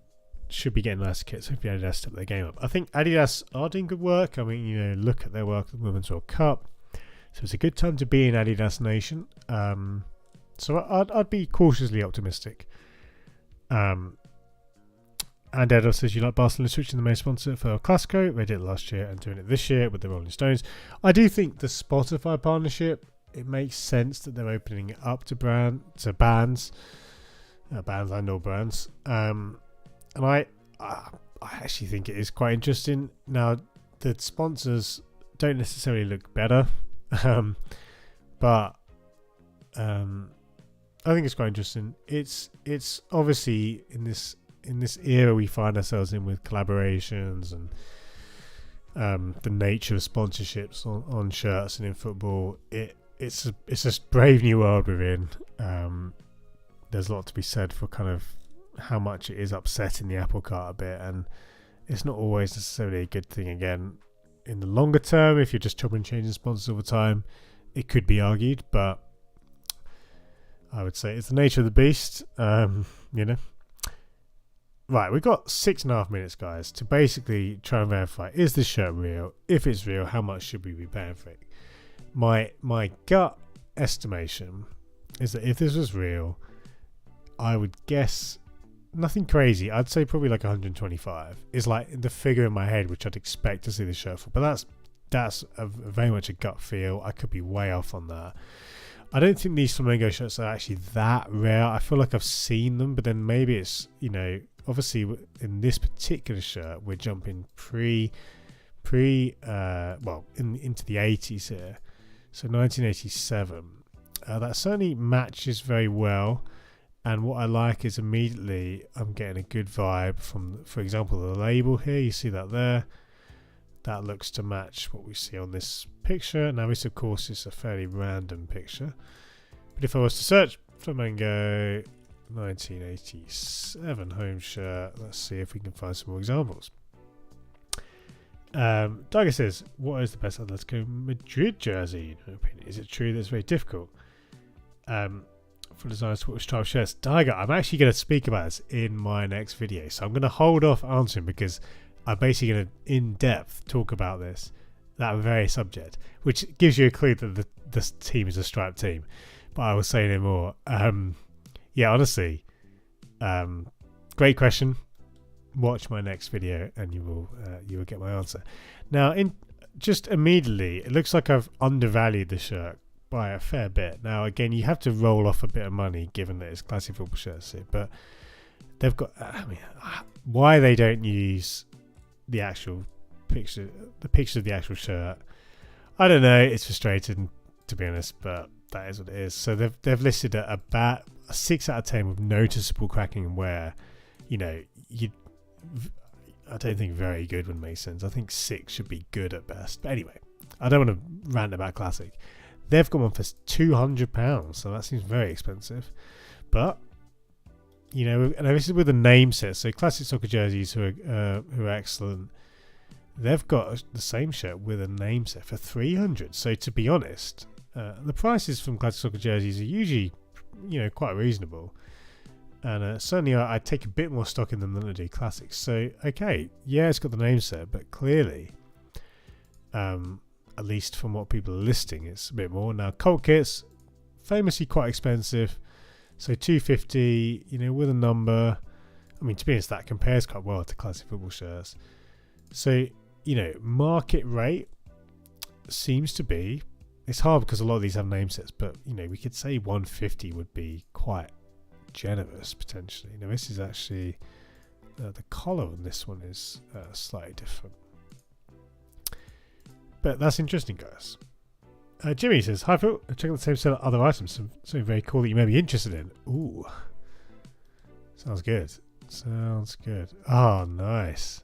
should be getting nicer kits. Hopefully Adidas step their game up. I think Adidas are doing good work. I mean, look at their work at the Women's World Cup. So it's a good time to be in Adidas Nation. So I'd be cautiously optimistic. And Daredevil says, you like Barcelona switching the main sponsor for El Clasico? They did it last year and doing it this year with the Rolling Stones. I do think the Spotify partnership, it makes sense that they're opening it up to bands. Bands and all brands, and I actually think it is quite interesting. Now the sponsors don't necessarily look better, but I think it's quite interesting. It's obviously in this era we find ourselves in with collaborations and the nature of sponsorships on shirts and in football. It's a brave new world we're in. There's a lot to be said for kind of how much it is upsetting the apple cart a bit, and it's not always necessarily a good thing. Again, in the longer term, if you're just chopping and changing sponsors all the time, it could be argued, but I would say it's the nature of the beast. Right, we've got 6.5 minutes, guys, to basically try and verify, is this shirt real? If it's real, how much should we be paying for it? My gut estimation is that if this was real, I would guess nothing crazy. I'd say probably like 125 is like the figure in my head which I'd expect to see the shirt for. But that's very much a gut feel. I could be way off on that. I don't think these flamingo shirts are actually that rare. I feel like I've seen them, but then maybe it's, you know, obviously in this particular shirt we're jumping into the 80s here, so 1987. That certainly matches very well, and what I like is immediately I'm getting a good vibe from, for example, the label here. You see that there, that looks to match what we see on this picture. Now this of course is a fairly random picture, but if I was to search Flamengo 1987 home shirt, let's see if we can find some more examples. Tiger says, what is the best Atletico Madrid jersey in your opinion? Is it true that it's very difficult for designers to which type of shirts? Tiger, I'm actually going to speak about this in my next video, so I'm going to hold off answering because I'm basically going to in depth talk about that very subject, which gives you a clue that this team is a striped team, but I will say no more. Yeah, honestly, great question. Watch my next video and you will get my answer. Now, just immediately, it looks like I've undervalued the shirt by a fair bit. Now, again, you have to roll off a bit of money given that it's classic football shirts here, but they've got, why they don't use the actual picture, the picture of the actual shirt, I don't know. It's frustrating, to be honest, but that is what it is. So they've listed at about a 6 out of 10 with noticeable cracking and wear. You know, I don't think very good would make sense. I think 6 should be good at best. But anyway, I don't want to rant about classic. They've got one for £200, so that seems very expensive. But you know, and this is with a name set. So classic soccer jerseys who are excellent. They've got the same shirt with a name set for £300. So to be honest, the prices from classic soccer jerseys are usually, you know, quite reasonable. And certainly I take a bit more stock in them than I do classics. So, okay, yeah, it's got the name set, but clearly, at least from what people are listing, it's a bit more. Now, cult kits, famously quite expensive. So $250, you know, with a number. I mean, to be honest, that compares quite well to classic football shirts. So, you know, market rate seems to be, it's hard because a lot of these have name sets, but, you know, we could say 150 would be quite generous potentially. Now this is actually the collar on this one is slightly different, but that's interesting, guys. Jimmy says, hi Phil, check out the same set of other items, something very cool that you may be interested in. Ooh, sounds good. Oh, nice.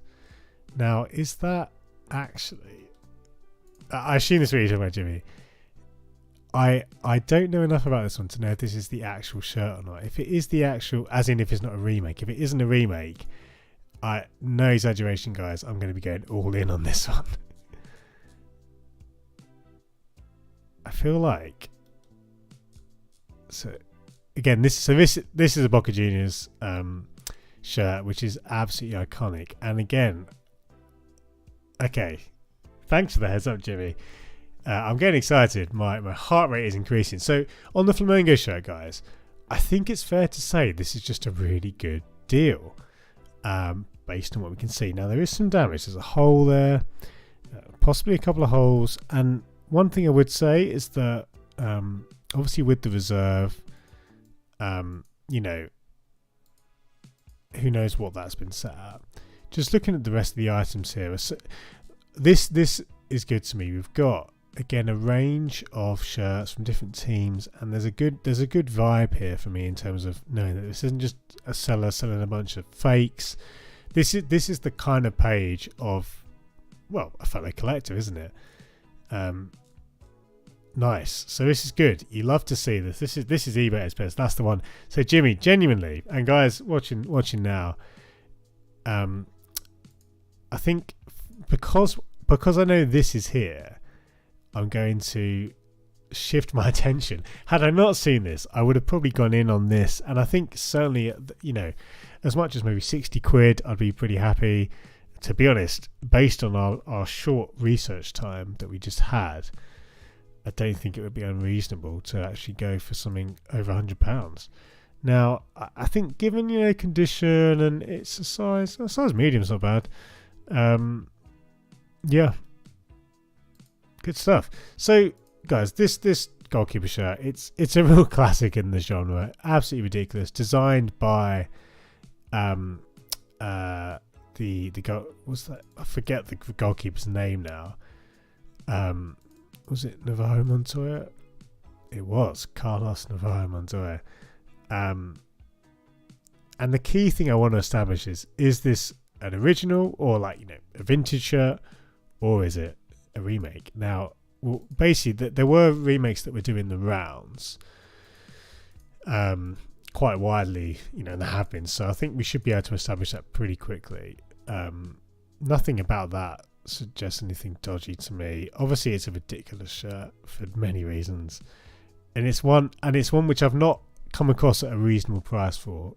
Now, is that actually, I assume this is what you're talking about, Jimmy. I don't know enough about this one to know if this is the actual shirt or not. If it is the actual, as in if it's not a remake, if it isn't a remake, no exaggeration, guys, I'm going to be going all in on this one. I feel like, so again, this is a Boca Juniors shirt, which is absolutely iconic. And again, okay, thanks for the heads up, Jimmy. I'm getting excited. My heart rate is increasing. So on the Flamengo shirt, guys, I think it's fair to say this is just a really good deal, based on what we can see. Now there is some damage. There's a hole there, possibly a couple of holes. And one thing I would say is that obviously with the reserve, you know, who knows what that's been set at. Just looking at the rest of the items here, this is good to me. We've got, again, a range of shirts from different teams, and there's a good vibe here for me in terms of knowing that this isn't just a seller selling a bunch of fakes. This is the kind of page of, well, a fellow collector, isn't it? Nice. So this is good. You love to see this. This is eBay at its best. That's the one. So Jimmy, genuinely, and guys watching now, I think because I know this is here, I'm going to shift my attention. Had I not seen this, I would have probably gone in on this, and I think certainly, you know, as much as maybe 60 quid, I'd be pretty happy. To be honest, based on our short research time that we just had, I don't think it would be unreasonable to actually go for something over £100. Now, I think given condition and it's a size medium's not bad. Yeah, good stuff. So, guys, this goalkeeper shirt, it's a real classic in the genre. Absolutely ridiculous. Designed by the goal, what's that? I forget the goalkeeper's name now. Was it Navarro Montoya? It was Carlos Navarro Montoya. And the key thing I want to establish is this an original or a vintage shirt, or is it a remake? Now, well, basically, there were remakes that were doing the rounds quite widely, and there have been. So I think we should be able to establish that pretty quickly. Nothing about that suggests anything dodgy to me. Obviously, it's a ridiculous shirt for many reasons, and it's one which I've not come across at a reasonable price for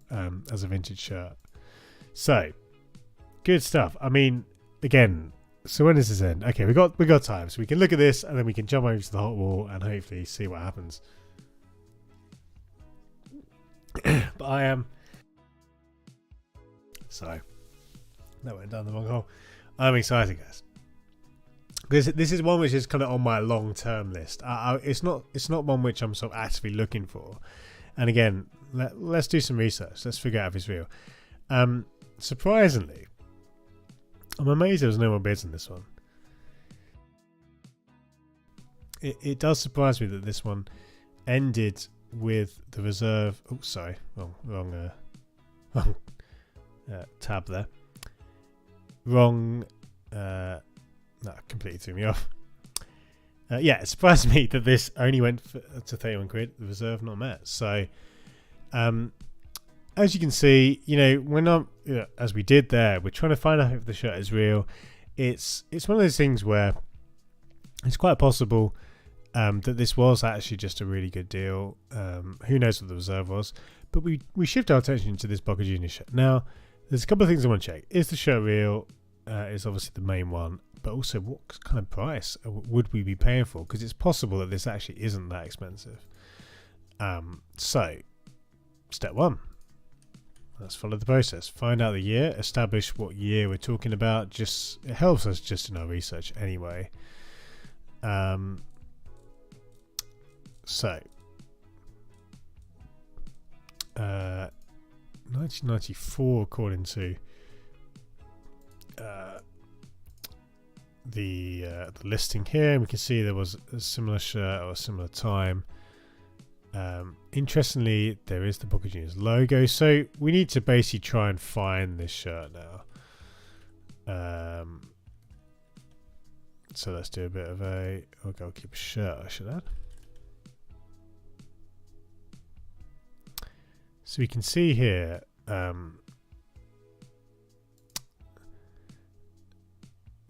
as a vintage shirt. So good stuff. I mean, again, so when does this end? Okay, we got time, so we can look at this and then we can jump over to the hot wall and hopefully see what happens. But I am so that went down the wrong hole. I'm excited, guys. This is one which is kind of on my long-term list. It's not one which I'm sort of actively looking for. And again, let's do some research. Let's figure out if it's real. Surprisingly, I'm amazed there was no more bids on this one. It does surprise me that this one ended with the reserve. Oh, sorry, wrong tab there. Wrong. That completely threw me off. Yeah, it surprised me that this only went to 31 quid. The reserve not met. So, as you can see, when as we did there, we're trying to find out if the shirt is real. It's one of those things where it's quite possible that this was actually just a really good deal. Who knows what the reserve was? But we shift our attention to this Boca Juniors shirt. Now, there's a couple of things I want to check. Is the shirt real? Is obviously the main one. But also, what kind of price would we be paying for? Because it's possible that this actually isn't that expensive. So, step one. Let's follow the process. Find out the year. Establish what year we're talking about. It helps us just in our research anyway. So, 1994, according to the listing here, we can see there was a similar shirt or a similar time. Interestingly, there is the Boca Juniors logo, so we need to basically try and find this shirt now. So let's do a bit of a goalkeeper shirt, I should add. So we can see here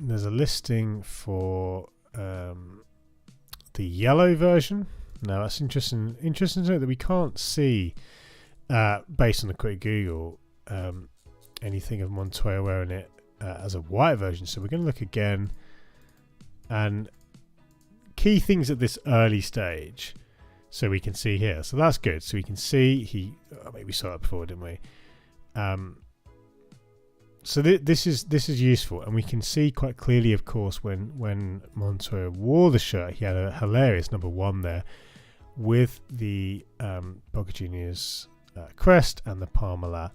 there's a listing for the yellow version. Now that's interesting to note that we can't see, based on a quick Google, anything of Montoya wearing it as a white version. So we're going to look again. And key things at this early stage, so we can see here. So that's good. So we can see maybe we saw it before, didn't we? So this is useful, and we can see quite clearly, of course, when Montoya wore the shirt, he had a hilarious number 1 there with the Boca Juniors crest and the Parmalat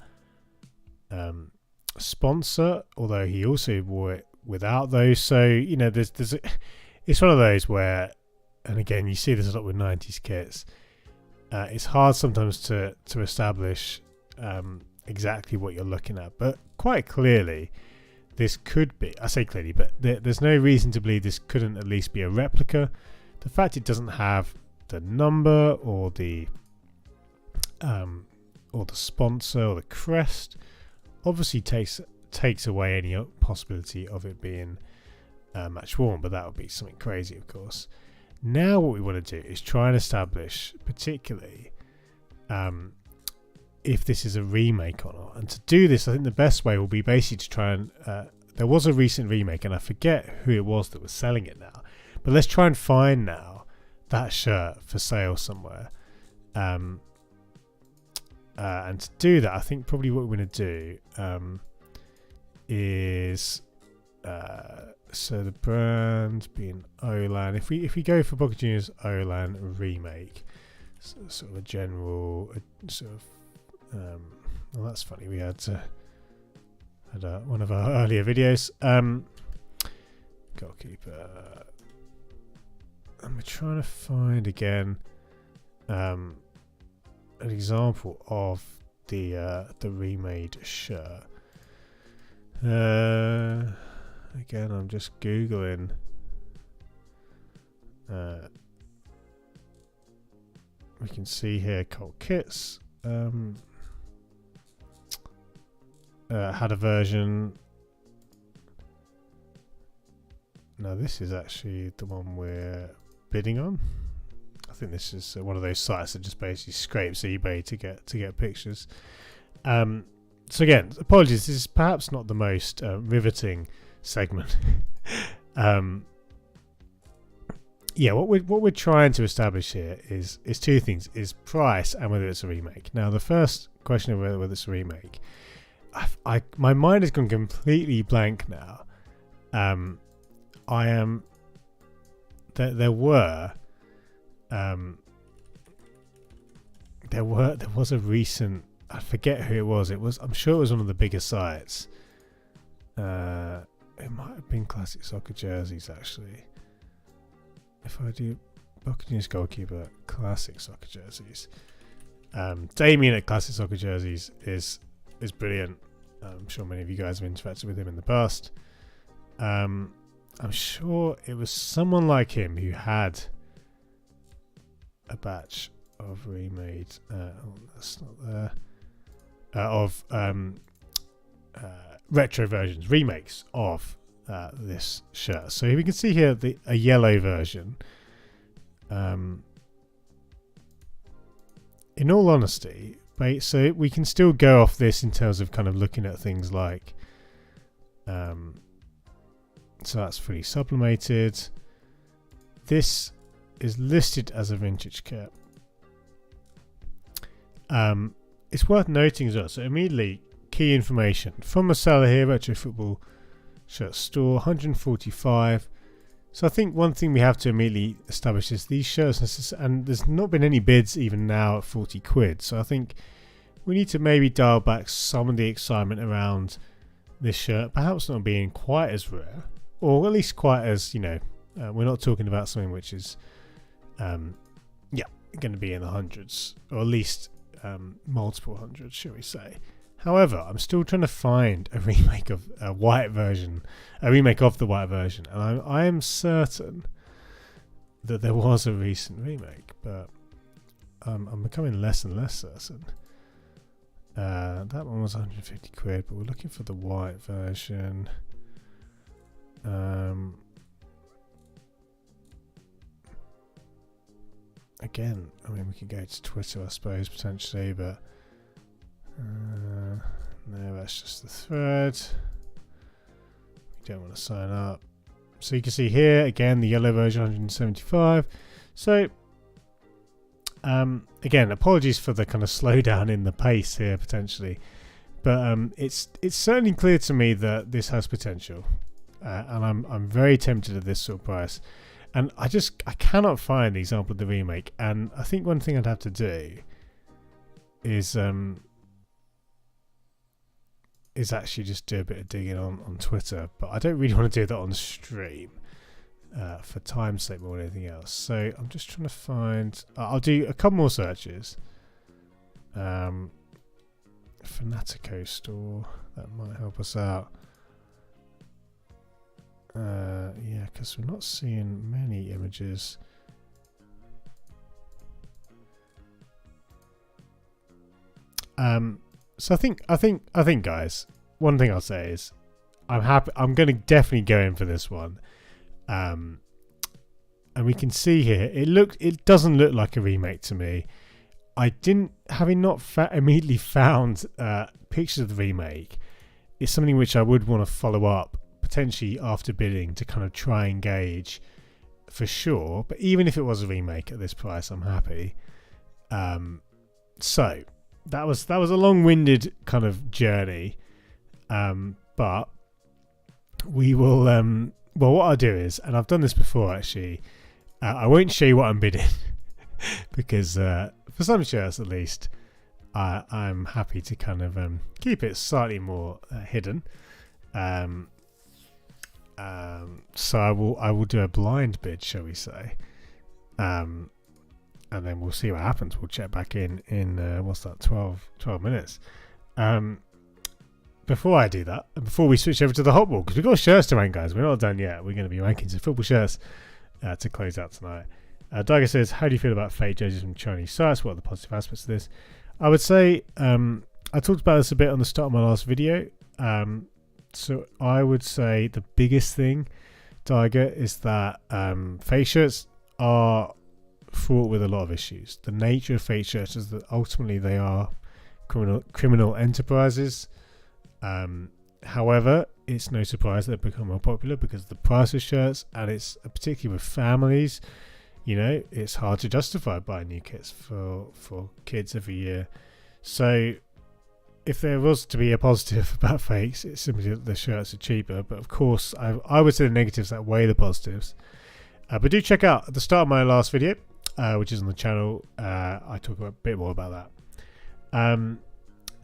sponsor, although he also wore it without those. So it's one of those where, and again, you see this a lot with 90s kits, it's hard sometimes to establish exactly what you're looking at, but quite clearly this could be, I say clearly, but there's no reason to believe this couldn't at least be a replica. The fact it doesn't have the number or the sponsor or the crest obviously takes away any possibility of it being match worn, but that would be something crazy, of course. Now what we want to do is try and establish particularly if this is a remake or not. And to do this, I think the best way will be basically to try and there was a recent remake, and I forget who it was that was selling it now, but let's try and find now that shirt for sale somewhere. And to do that, I think probably what we're going to do is so the brand being Olan. If we go for Boca Juniors Olan remake, so sort of a general sort of well, that's funny. We had one of our earlier videos. Goalkeeper. And we're trying to find again an example of the remade shirt. Again, I'm just googling. We can see here Cult Kits had a version. Now this is actually the one we're bidding on. I think this is one of those sites that just basically scrapes eBay to get pictures. So again, apologies. This is perhaps not the most riveting segment. Yeah, what we're trying to establish here is two things: is price and whether it's a remake. Now, the first question of whether it's a remake, my mind has gone completely blank now. I am. There was a recent. I forget who it was. I'm sure it was one of the bigger sites. It might have been Classic Soccer Jerseys actually. If I do Boca Juniors Goalkeeper Classic Soccer Jerseys, Damien at Classic Soccer Jerseys is brilliant. I'm sure many of you guys have interacted with him in the past. I'm sure it was someone like him who had a batch of remade. That's not there. Of retro versions, remakes of this shirt. So we can see here a yellow version. In all honesty, so we can still go off this in terms of kind of looking at things like so that's fully sublimated. This is listed as a vintage kit. It's worth noting as well, so immediately key information from a seller here, Retro Football Shirt Store, 145. So I think one thing we have to immediately establish is these shirts, and there's not been any bids even now at 40 quid. So I think we need to maybe dial back some of the excitement around this shirt, perhaps not being quite as rare, or at least quite as, we're not talking about something which is, going to be in the hundreds, or at least multiple hundreds, shall we say. However, I'm still trying to find a remake of a white version, a remake of the white version, and I am certain that there was a recent remake, but I'm becoming less and less certain. That one was 150 quid, but we're looking for the white version. Again, I mean, we could go to Twitter, I suppose, potentially, but no, that's just the thread. We don't want to sign up. So you can see here, again, the yellow version, 175. So, again, apologies for the kind of slowdown in the pace here, potentially. But it's certainly clear to me that this has potential. And I'm very tempted at this sort of price. And I cannot find the example of the remake. And I think one thing I'd have to do is actually just do a bit of digging on Twitter. But I don't really want to do that on stream for time's sake more than anything else. So I'm just trying to find... I'll do a couple more searches. Fanatico store. That might help us out. Yeah, because we're not seeing many images. So I think, guys, one thing I'll say is, I'm happy. I'm going to definitely go in for this one. And we can see here, it doesn't look like a remake to me. Having not immediately found pictures of the remake, it's something which I would want to follow up, potentially after bidding, to kind of try and gauge for sure. But even if it was a remake at this price, I'm happy. So that was a long-winded kind of journey, but we will. Well, what I'll do is, and I've done this before actually, I won't show you what I'm bidding because for some shirts at least, I'm happy to kind of keep it slightly more hidden. So I will do a blind bid, shall we say, and then we'll see what happens. We'll check back in what's that, 12 minutes. Before I do that, and before we switch over to the hot ball, because we've got shirts to rank, guys. We're not done yet. We're going to be ranking some football shirts to close out tonight. Daiga says, how do you feel about fake jerseys from Chinese sites? What are the positive aspects of this? I would say, I talked about this a bit on the start of my last video. So I would say the biggest thing, Daiga, is that fake shirts are fraught with a lot of issues. The nature of fake shirts is that ultimately they are criminal enterprises. However, it's no surprise that they've become more popular because of the price of shirts, and it's particularly with families. You know, it's hard to justify buying new kits for kids every year. So if there was to be a positive about fakes, it's simply that the shirts are cheaper. But of course, I would say the negatives outweigh the positives. But do check out at the start of my last video, which is on the channel. I talk a bit more about that.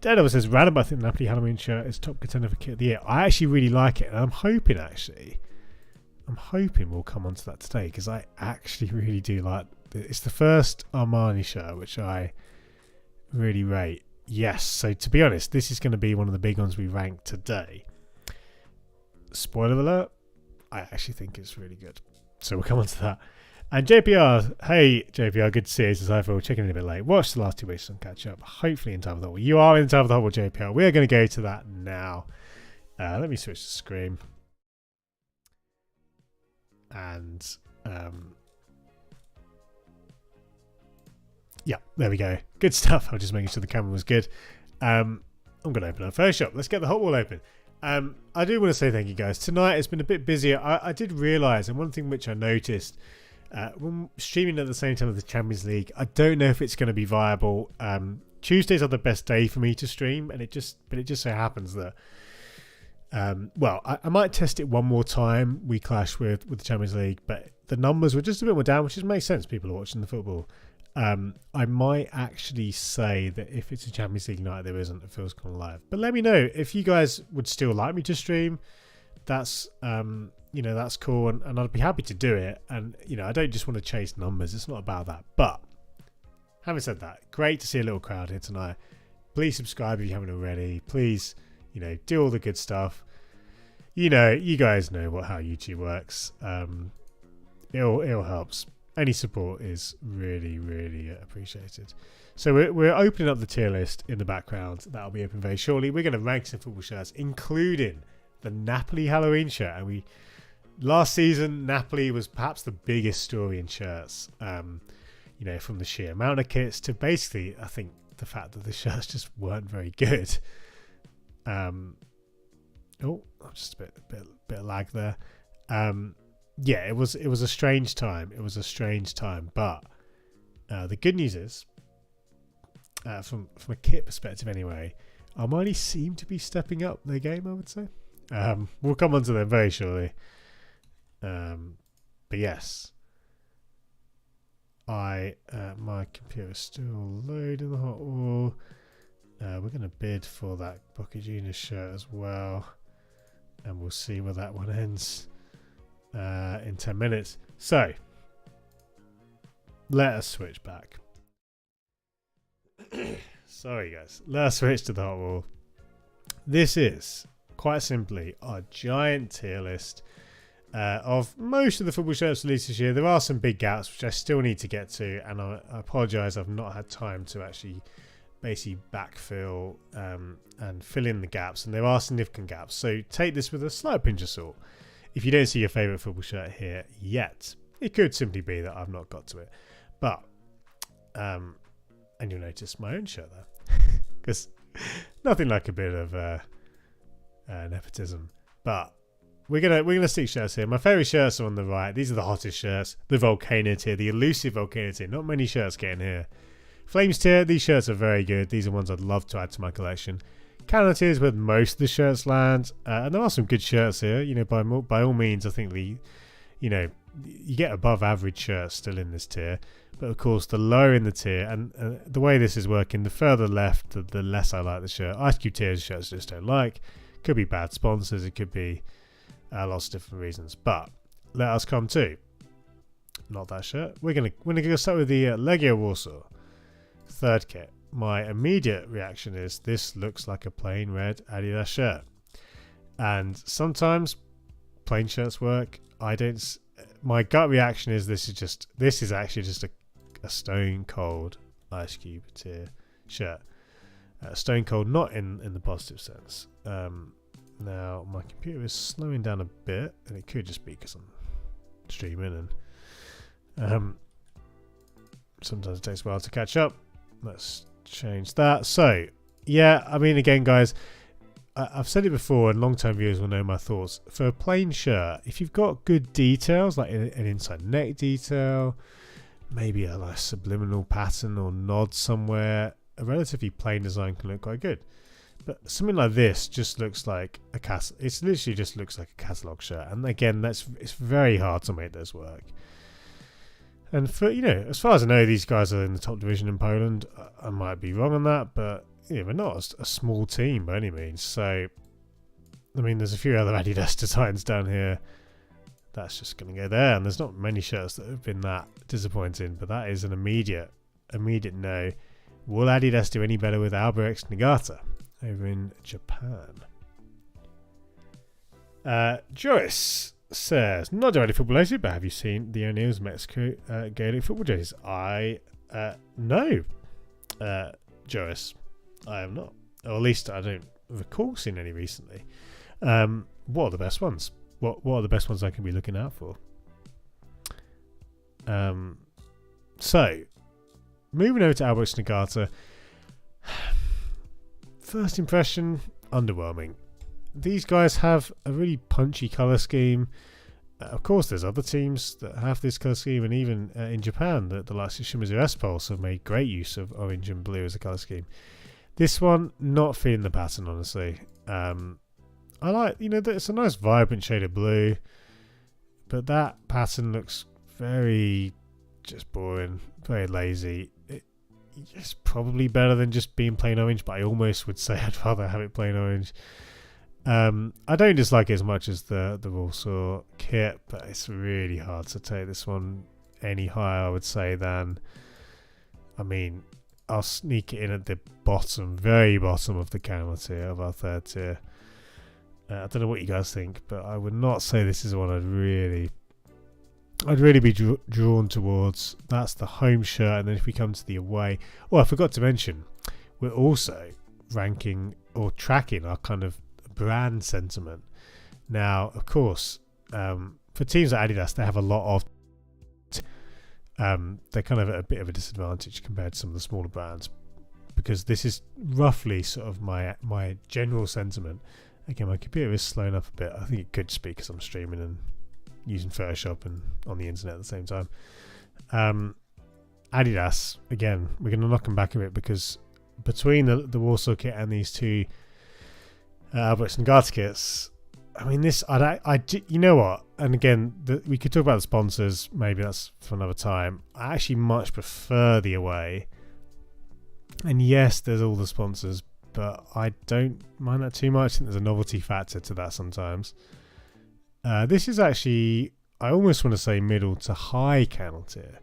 Daredevil says, random, I think the Napoli Halloween shirt is top contender for kit of the year. I actually really like it, and I'm hoping we'll come onto that today, because I actually really do like it. It's the first Armani shirt which I really rate. Yes, so to be honest, this is going to be one of the big ones we rank today. Spoiler alert, I actually think it's really good. So we'll come on to that. And JPR, hey JPR, good to see you. Since I feel checking in a bit late. Watch the last 2 weeks and catch up. Hopefully in time for the hot. You are in time for the hot, JPR. We are going to go to that now. Let me switch the screen. And yeah, there we go. Good stuff. I'm just making sure the camera was good. I'm going to open our first shop. Let's get the hot wall open. I do want to say thank you, guys. Tonight it's been a bit busier. I did realise, and one thing which I noticed when streaming at the same time as the Champions League, I don't know if it's going to be viable. Tuesdays are the best day for me to stream, and it just so happens that well, I might test it one more time. We clash with the Champions League, but the numbers were just a bit more down, which just makes sense. People are watching the football. I might actually say that if it's a Champions League night, there isn't a Feels Gone Live. But let me know if you guys would still like me to stream. That's that's cool, and I'd be happy to do it. And I don't just want to chase numbers. It's not about that. But having said that, great to see a little crowd here tonight. Please subscribe if you haven't already. Please, do all the good stuff. You guys know how YouTube works. It helps. Any support is really, really appreciated. So we're opening up the tier list in the background. That'll be open very shortly. We're going to rank some football shirts, including the Napoli Halloween shirt. And last season, Napoli was perhaps the biggest story in shirts. From the sheer amount of kits to basically, I think, the fact that the shirts just weren't very good. Just a bit of lag there. Yeah, it was a strange time. But the good news is, from a kit perspective anyway, Armani seem to be stepping up their game, I would say. We'll come on to them very shortly. But yes, my computer's still loading the hot wall. We're going to bid for that Boca Juniors shirt as well, and we'll see where that one ends in 10 minutes. So let us switch back. Sorry guys, let us switch to the hot wall. This is quite simply our giant tier list of most of the football shirts released this year. There are some big gaps which I still need to get to, and I apologise, I've not had time to actually basically backfill and fill in the gaps, and there are significant gaps, so take this with a slight pinch of salt. If you don't see your favourite football shirt here yet, it could simply be that I've not got to it. But and you'll notice my own shirt there, because nothing like a bit of nepotism. But we're gonna stick shirts here. My favourite shirts are on the right. These are the hottest shirts. The Volcano tier, the elusive Volcano tier. Not many shirts getting here. Flames tier, these shirts are very good. These are ones I'd love to add to my collection. Canada tier is where most of the shirts land, and there are some good shirts here. You know, by all means, I think you get above average shirts still in this tier. But of course, the lower in the tier, and the way this is working, the further left, the less I like the shirt. Ice Cube tier shirts I just don't like. Could be bad sponsors. It could be lots of different reasons. But let us come to not that shirt. We're gonna go start with the Legio Warsaw third kit. My immediate reaction is this looks like a plain red Adidas shirt, and sometimes plain shirts work. My gut reaction is this is actually just a stone cold Ice Cube tier shirt. Stone cold, not in the positive sense. Now my computer is slowing down a bit, and it could just be because I'm streaming, and sometimes it takes a while to catch up. Let's change that. So yeah, I mean, again guys, I've said it before, and long-term viewers will know my thoughts. For a plain shirt, if you've got good details, like an inside neck detail, maybe a like subliminal pattern or nod somewhere, a relatively plain design can look quite good. But something like this just looks like a it literally just looks like a catalogue shirt, and again, it's very hard to make those work. And for, as far as I know, these guys are in the top division in Poland. I might be wrong on that, but we're not a small team by any means. So, I mean, there's a few other Adidas designs down here. That's just going to go there. And there's not many shirts that have been that disappointing, but that is an immediate no. Will Adidas do any better with Albirex Niigata over in Japan? Joyce says, not directly football related, but have you seen the O'Neill's Mexico Gaelic football jerseys? No, Joyce, I have not, or at least I don't recall seeing any recently. What are the best ones? What are the best ones I can be looking out for? So moving over to Albirex Niigata, first impression, underwhelming. These guys have a really punchy colour scheme. Of course, there's other teams that have this colour scheme, and even in Japan, the likes of Shimizu S-Pulse have made great use of orange and blue as a colour scheme. This one, not feeling the pattern, honestly. I like, it's a nice vibrant shade of blue, but that pattern looks very just boring, very lazy. It's probably better than just being plain orange, but I almost would say I'd rather have it plain orange. I don't dislike it as much as the Warsaw kit, but it's really hard to take this one any higher, I would say, than, I mean, I'll sneak it in at the bottom, very bottom of the camera tier, of our third tier. I don't know what you guys think, but I would not say this is one I'd really be drawn towards. That's the home shirt, and then if we come to the away, I forgot to mention, we're also ranking or tracking our kind of brand sentiment. Now, of course, for teams like Adidas, they have a lot of they're kind of at a bit of a disadvantage compared to some of the smaller brands, because this is roughly sort of my general sentiment. Again, my computer is slowing up a bit. I think it could just be because I'm streaming and using Photoshop and on the internet at the same time. Adidas, again, we're going to knock them back a bit, because between the Warsaw kit and these two Albirex Niigata kits, I mean, you know what? And again, we could talk about the sponsors. Maybe that's for another time. I actually much prefer the away. And yes, there's all the sponsors, but I don't mind that too much. I think there's a novelty factor to that sometimes. This is actually, I almost want to say, middle to high channel tier.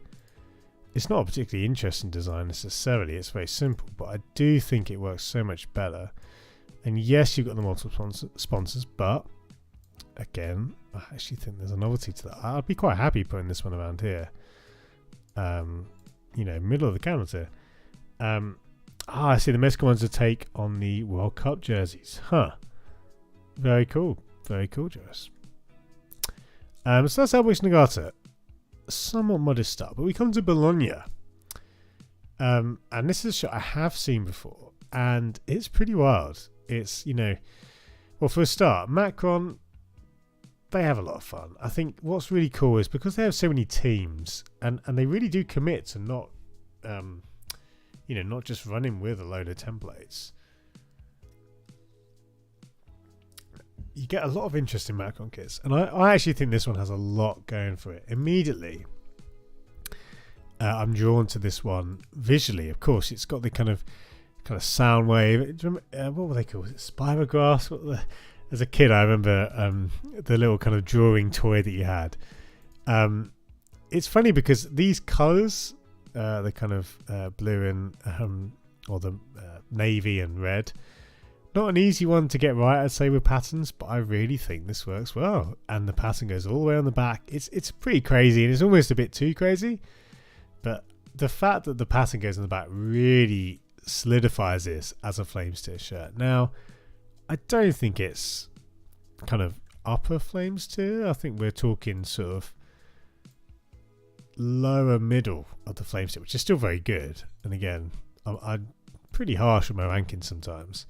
It's not a particularly interesting design necessarily. It's very simple, but I do think it works so much better. And yes, you've got the multiple sponsors, but again, I actually think there's a novelty to that. I'd be quite happy putting this one around here. Middle of the channel tier. I see the Mexican ones to take on the World Cup jerseys. Huh. Very cool. Very cool, Joyce. So that's Albirex Niigata. Somewhat modest start, but we come to Bologna. And this is a shot I have seen before, and it's pretty wild. It's, for a start, Macron, they have a lot of fun. I think what's really cool is because they have so many teams, and they really do commit to not not just running with a load of templates. You get a lot of interest in Macron kits, and I actually think this one has a lot going for it. Immediately, I'm drawn to this one visually. Of course, it's got the kind of sound wave. What were they called? Spirographs? As a kid, I remember the little kind of drawing toy that you had. It's funny because these colours, the kind of blue and or the navy and red, not an easy one to get right, I'd say, with patterns, but I really think this works well. And the pattern goes all the way on the back. It's pretty crazy, and it's almost a bit too crazy. But the fact that the pattern goes on the back really solidifies this as a Flames tier shirt. Now, I don't think it's kind of upper Flames tier. I think we're talking sort of lower middle of the Flames tier, which is still very good. And again, I'm pretty harsh with my rankings sometimes.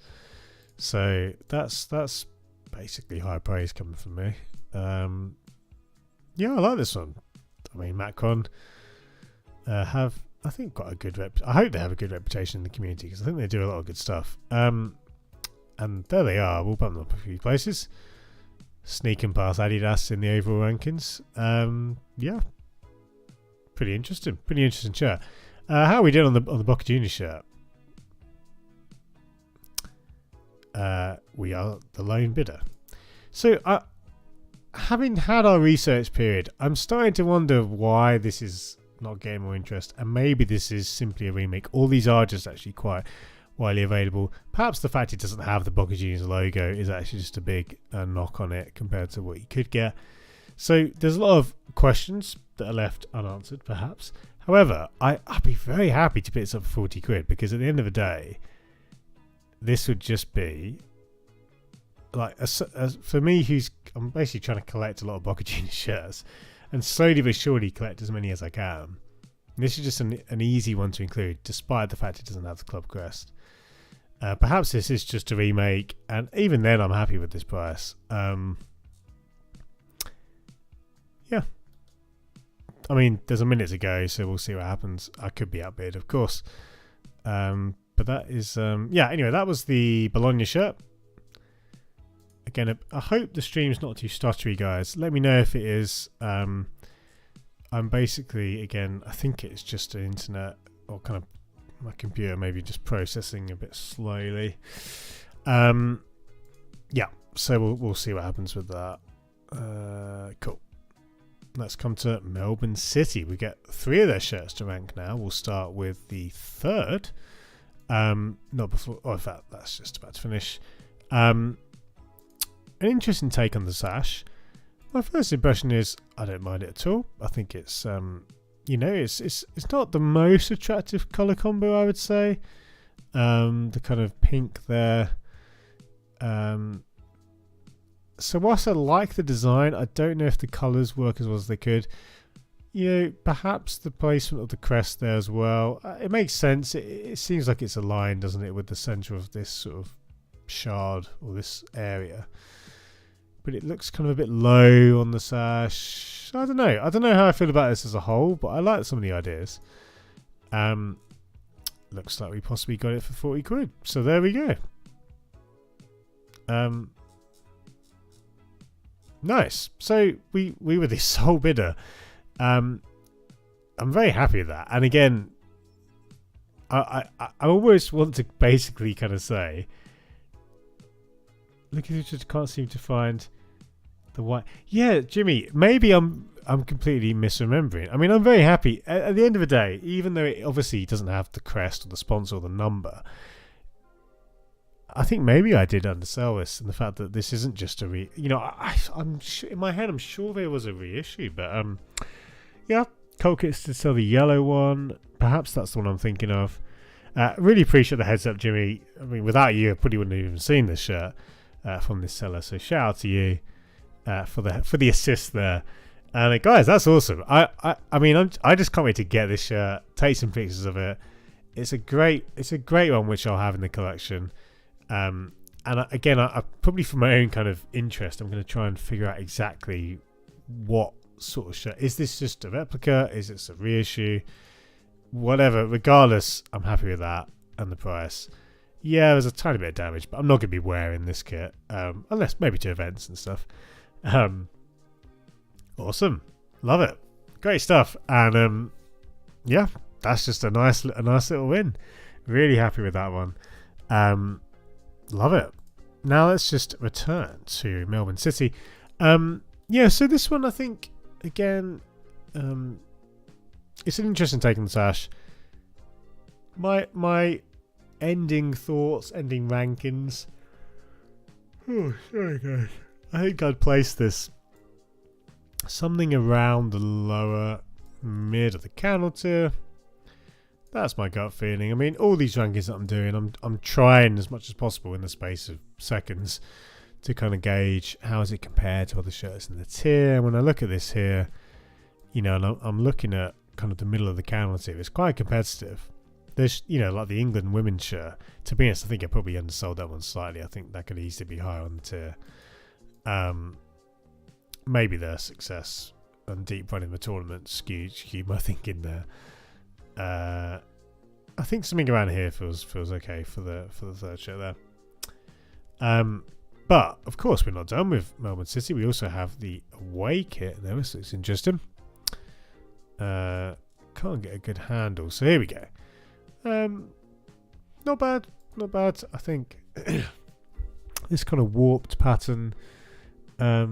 So that's basically high praise coming from me. Yeah, I like this one. I mean, Macron have, I think, got a good I hope they have a good reputation in the community, because I think they do a lot of good stuff. And there they are. We'll bump them up a few places. Sneaking past Adidas in the overall rankings. Yeah, pretty interesting. Pretty interesting shirt. How are we doing on the Boca Juniors shirt? We are the lone bidder. So, having had our research period, I'm starting to wonder why this is not getting more interest, and maybe this is simply a remake. All these are just actually quite widely available. Perhaps the fact it doesn't have the Boca Juniors logo is actually just a big knock on it compared to what you could get. So there's a lot of questions that are left unanswered, perhaps. However, I'd be very happy to pick this up for 40 quid, because at the end of the day, this would just be like for me, I'm basically trying to collect a lot of Boca Juniors shirts, and slowly but surely collect as many as I can. This is just an easy one to include, despite the fact it doesn't have the club crest. Perhaps this is just a remake, and even then I'm happy with this price. Yeah. I mean, there's a minute to go, so we'll see what happens. I could be outbid, of course. But that is... yeah, anyway, that was the Bologna shirt. Again, I hope the stream's not too stuttery, guys. Let me know if it is. I'm basically, again, I think it's just an internet, or kind of my computer maybe just processing a bit slowly. Yeah, so we'll see what happens with that. Cool. Let's come to Melbourne City. We get 3 of their shirts to rank now. We'll start with the third. Not before... Oh, in fact, that's just about to finish. An interesting take on the sash. My first impression is I don't mind it at all. I think it's it's not the most attractive colour combo, I would say. The kind of pink there. So whilst I like the design, I don't know if the colours work as well as they could. Perhaps the placement of the crest there as well. It makes sense. It seems like it's aligned, doesn't it, with the centre of this sort of shard or this area. But it looks kind of a bit low on the sash. I don't know. I don't know how I feel about this as a whole, but I like some of the ideas. Looks like we possibly got it for 40 quid. So there we go. Nice. So we were the sole bidder. I'm very happy with that. And again, I always want to basically kind of say, look, if you just can't seem to find the white. Yeah, Jimmy, maybe I'm completely misremembering. I mean, I'm very happy. At the end of the day, even though it obviously doesn't have the crest or the sponsor or the number, I think maybe I did undersell this, and the fact that this isn't just a I'm sure, in my head, I'm sure there was a reissue, but yeah, Colkits did sell the yellow one. Perhaps that's the one I'm thinking of. Really appreciate the heads up, Jimmy. I mean, without you, I probably wouldn't have even seen this shirt from this seller. So shout out to you for the assist there. And guys, that's awesome. I mean, I just can't wait to get this shirt, take some pictures of it. It's a great one which I'll have in the collection. And again, I probably for my own kind of interest, I'm going to try and figure out exactly what sort of shirt. Is this just a replica? Is this a reissue? whatever. Regardless, I'm happy with that and the price. Yeah, there's a tiny bit of damage, but I'm not going to be wearing this kit unless maybe to events and stuff. Awesome, love it, great stuff, and yeah, that's just a nice little win. Really happy with that one. Love it. Now let's just return to Melbourne City. Yeah, so this one I think again, it's an interesting take on the Sash. My ending thoughts, ending rankings. Oh, sorry guys. I think I'd place this something around the lower mid of the candle tier. That's my gut feeling. I mean, all these rankings that I'm doing, I'm trying as much as possible in the space of seconds to kind of gauge how is it compared to other shirts in the tier. When I look at this here, you know, and I'm looking at kind of the middle of the candle tier, it's quite competitive. There's, you know, like the England women's shirt. To be honest, I think I probably undersold that one slightly. I think that could easily be higher on the tier. Maybe their success and deep run in the tournament skewed my thinking there. I think something around here feels okay for the third shirt there. But of course we're not done with Melbourne City. We also have the away kit there. This looks interesting. Can't get a good handle, so here we go. Not bad. I think this kind of warped pattern. I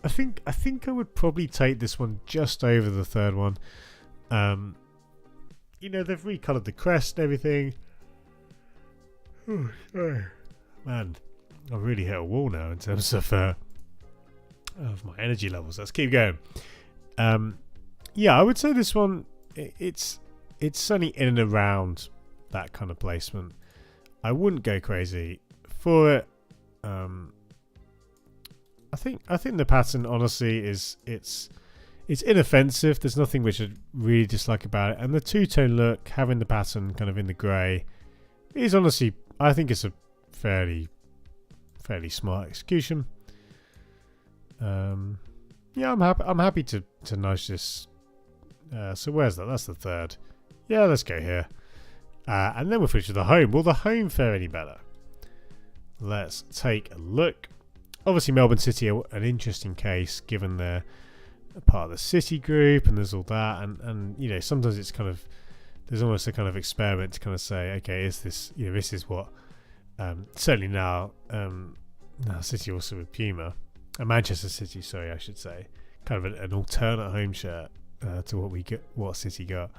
think I would probably take this one just over the third one. You know, they've recolored the crest and everything. Oh, sorry. Man, I've really hit a wall now in terms of my energy levels. Let's keep going. Yeah, I would say this one, it's certainly in and around that kind of placement. I wouldn't go crazy for it. I think the pattern honestly is it's inoffensive. There's nothing which I really dislike about it, and the two-tone look, having the pattern kind of in the grey, is honestly, I think it's a fairly smart execution. Yeah, I'm happy to nudge this. So where's that? That's the third. Yeah, let's go here. And then we'll finish with the home. Will the home fare any better? Let's take a look. Obviously, Melbourne City are an interesting case, given they're a part of the City group, and there's all that, and you know, sometimes it's kind of, there's almost a kind of experiment to kind of say, okay, is this, you know, this is what certainly now City also with Puma, Manchester City, sorry, I should say, kind of an alternate home shirt to what City got.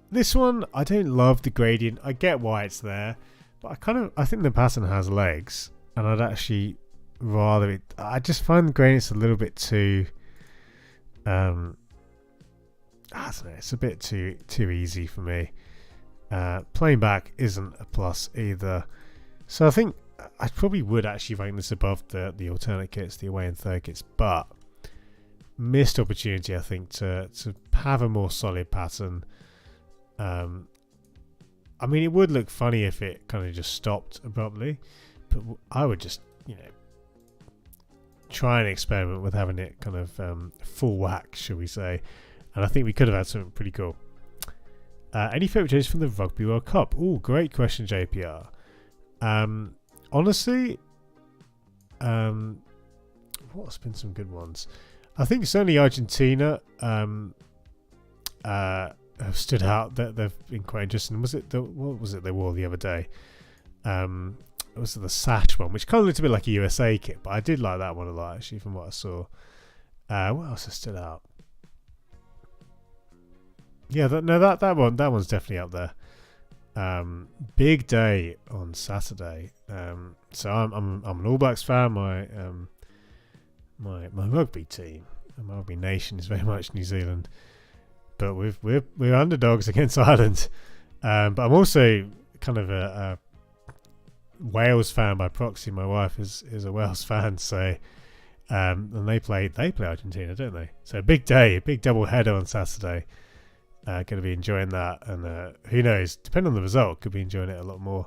This one, I don't love the gradient. I get why it's there, but I think the pattern has legs, and I'd actually rather it. I just find the gradients a little bit too. I don't know. It's a bit too easy for me. Playing back isn't a plus either, so I think I probably would actually rank this above the alternate kits, the away and third kits, but missed opportunity, I think, to have a more solid pattern. I mean, it would look funny if it kind of just stopped abruptly, but I would just, you know, try and experiment with having it kind of full whack, shall we say, and I think we could have had something pretty cool. Any favourite changes from the Rugby World Cup? Oh, great question, JPR. Honestly, what's been some good ones? I think certainly Argentina have stood out. That they've been quite interesting. What was it they wore the other day? It was the sash one, which kind of looked a bit like a USA kit, but I did like that one a lot actually from what I saw. What else has stood out? Yeah, that one's definitely up there. Big day on Saturday. So I'm an All Blacks fan. My rugby team, my rugby nation is very much New Zealand, but we're underdogs against Ireland. But I'm also kind of a Wales fan by proxy. My wife is a Wales fan, so and they play Argentina, don't they? So a big day, a big double header on Saturday. Going to be enjoying that, and who knows? Depending on the result, could be enjoying it a lot more.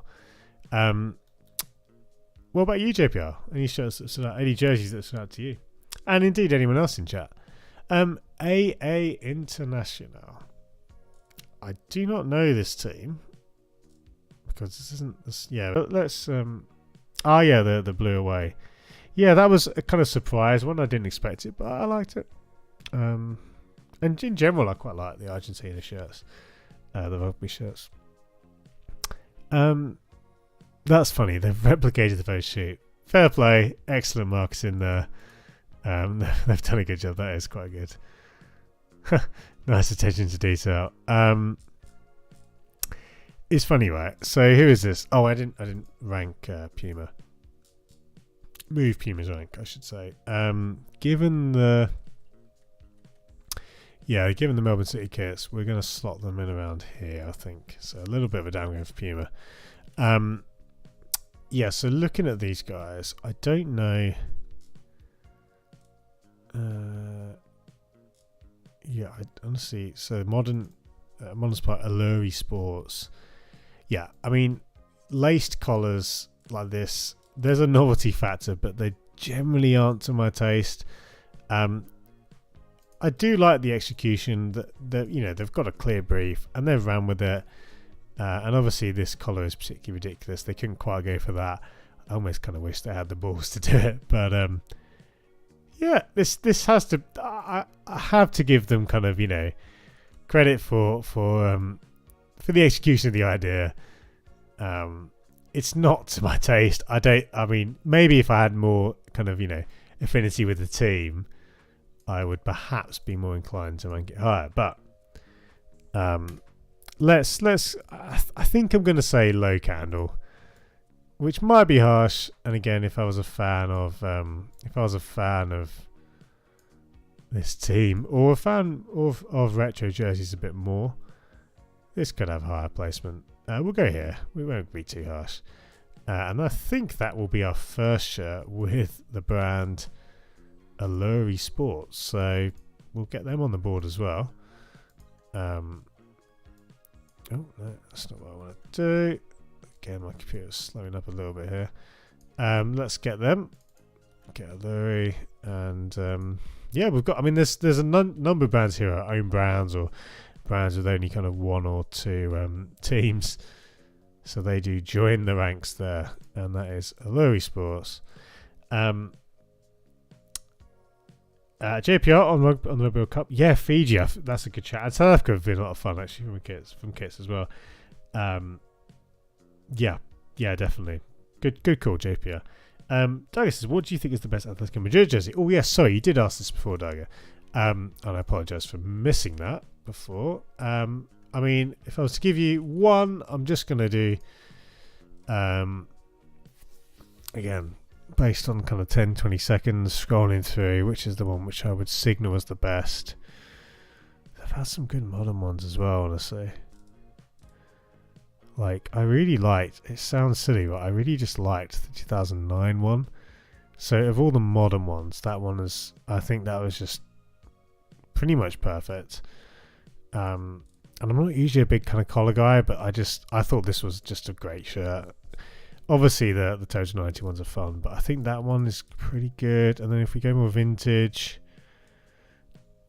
What about you, JPR? Any shirts that stood out? Any jerseys that stood out to you? And indeed, anyone else in chat? AA International. I do not know this team because this isn't this. Yeah, let's. Yeah, the blue away. Yeah, that was a kind of surprise one. I didn't expect it, but I liked it. And in general, I quite like the Argentina shirts, the rugby shirts. That's funny. They've replicated the photo shoot. Fair play. Excellent marketing there. They've done a good job. That is quite good. Nice attention to detail. It's funny, right? So who is this? Oh, I didn't rank Puma. Move Puma's rank, I should say. Given the Melbourne City kits, we're going to slot them in around here, I think. So a little bit of a downgrade for Puma. So looking at these guys, I don't know. I honestly, so modern Sport, Allure Sports. Yeah, I mean, laced collars like this, there's a novelty factor, but they generally aren't to my taste. I do like the execution that they've got a clear brief and they've ran with it. And obviously this collar is particularly ridiculous. They couldn't quite go for that. I almost kind of wish they had the balls to do it, but this has to. I have to give them kind of credit for the execution of the idea. It's not to my taste. I mean, maybe if I had more kind of affinity with the team, I would perhaps be more inclined to rank it higher. But let's. I think I'm going to say low candle, which might be harsh. And again, if I was a fan of this team or a fan of retro jerseys a bit more, this could have higher placement. We'll go here. We won't be too harsh. And I think that will be our first shirt with the brand Allure Sports. So we'll get them on the board as well. Oh, no, that's not what I want to do. Again, my computer's slowing up a little bit here. Let's get them. Get Allure. And we've got, I mean, there's a number of brands here, our own brands or brands with only kind of one or two teams. So they do join the ranks there. And that is Allure Sports. JPR on the Rugby World Cup. Yeah, Fiji. That's a good chat. And South Africa have been a lot of fun actually from kits as well. Yeah, definitely. Good call, JPR. Daga says, what do you think is the best Atletico Madrid jersey? Oh, yes, sorry, you did ask this before, Daga. And I apologise for missing that before. I mean, if I was to give you one, I'm just going to do, again, based on kind of 10-20 seconds scrolling through, which is the one which I would signal as the best. They've had some good modern ones as well, honestly. Like, I really liked, it sounds silly, but I really just liked the 2009 one. So of all the modern ones, that one is, I think that was just pretty much perfect. And I'm not usually a big kind of collar guy, but I thought this was just a great shirt. Obviously the Total 90 ones are fun, but I think that one is pretty good. And then if we go more vintage,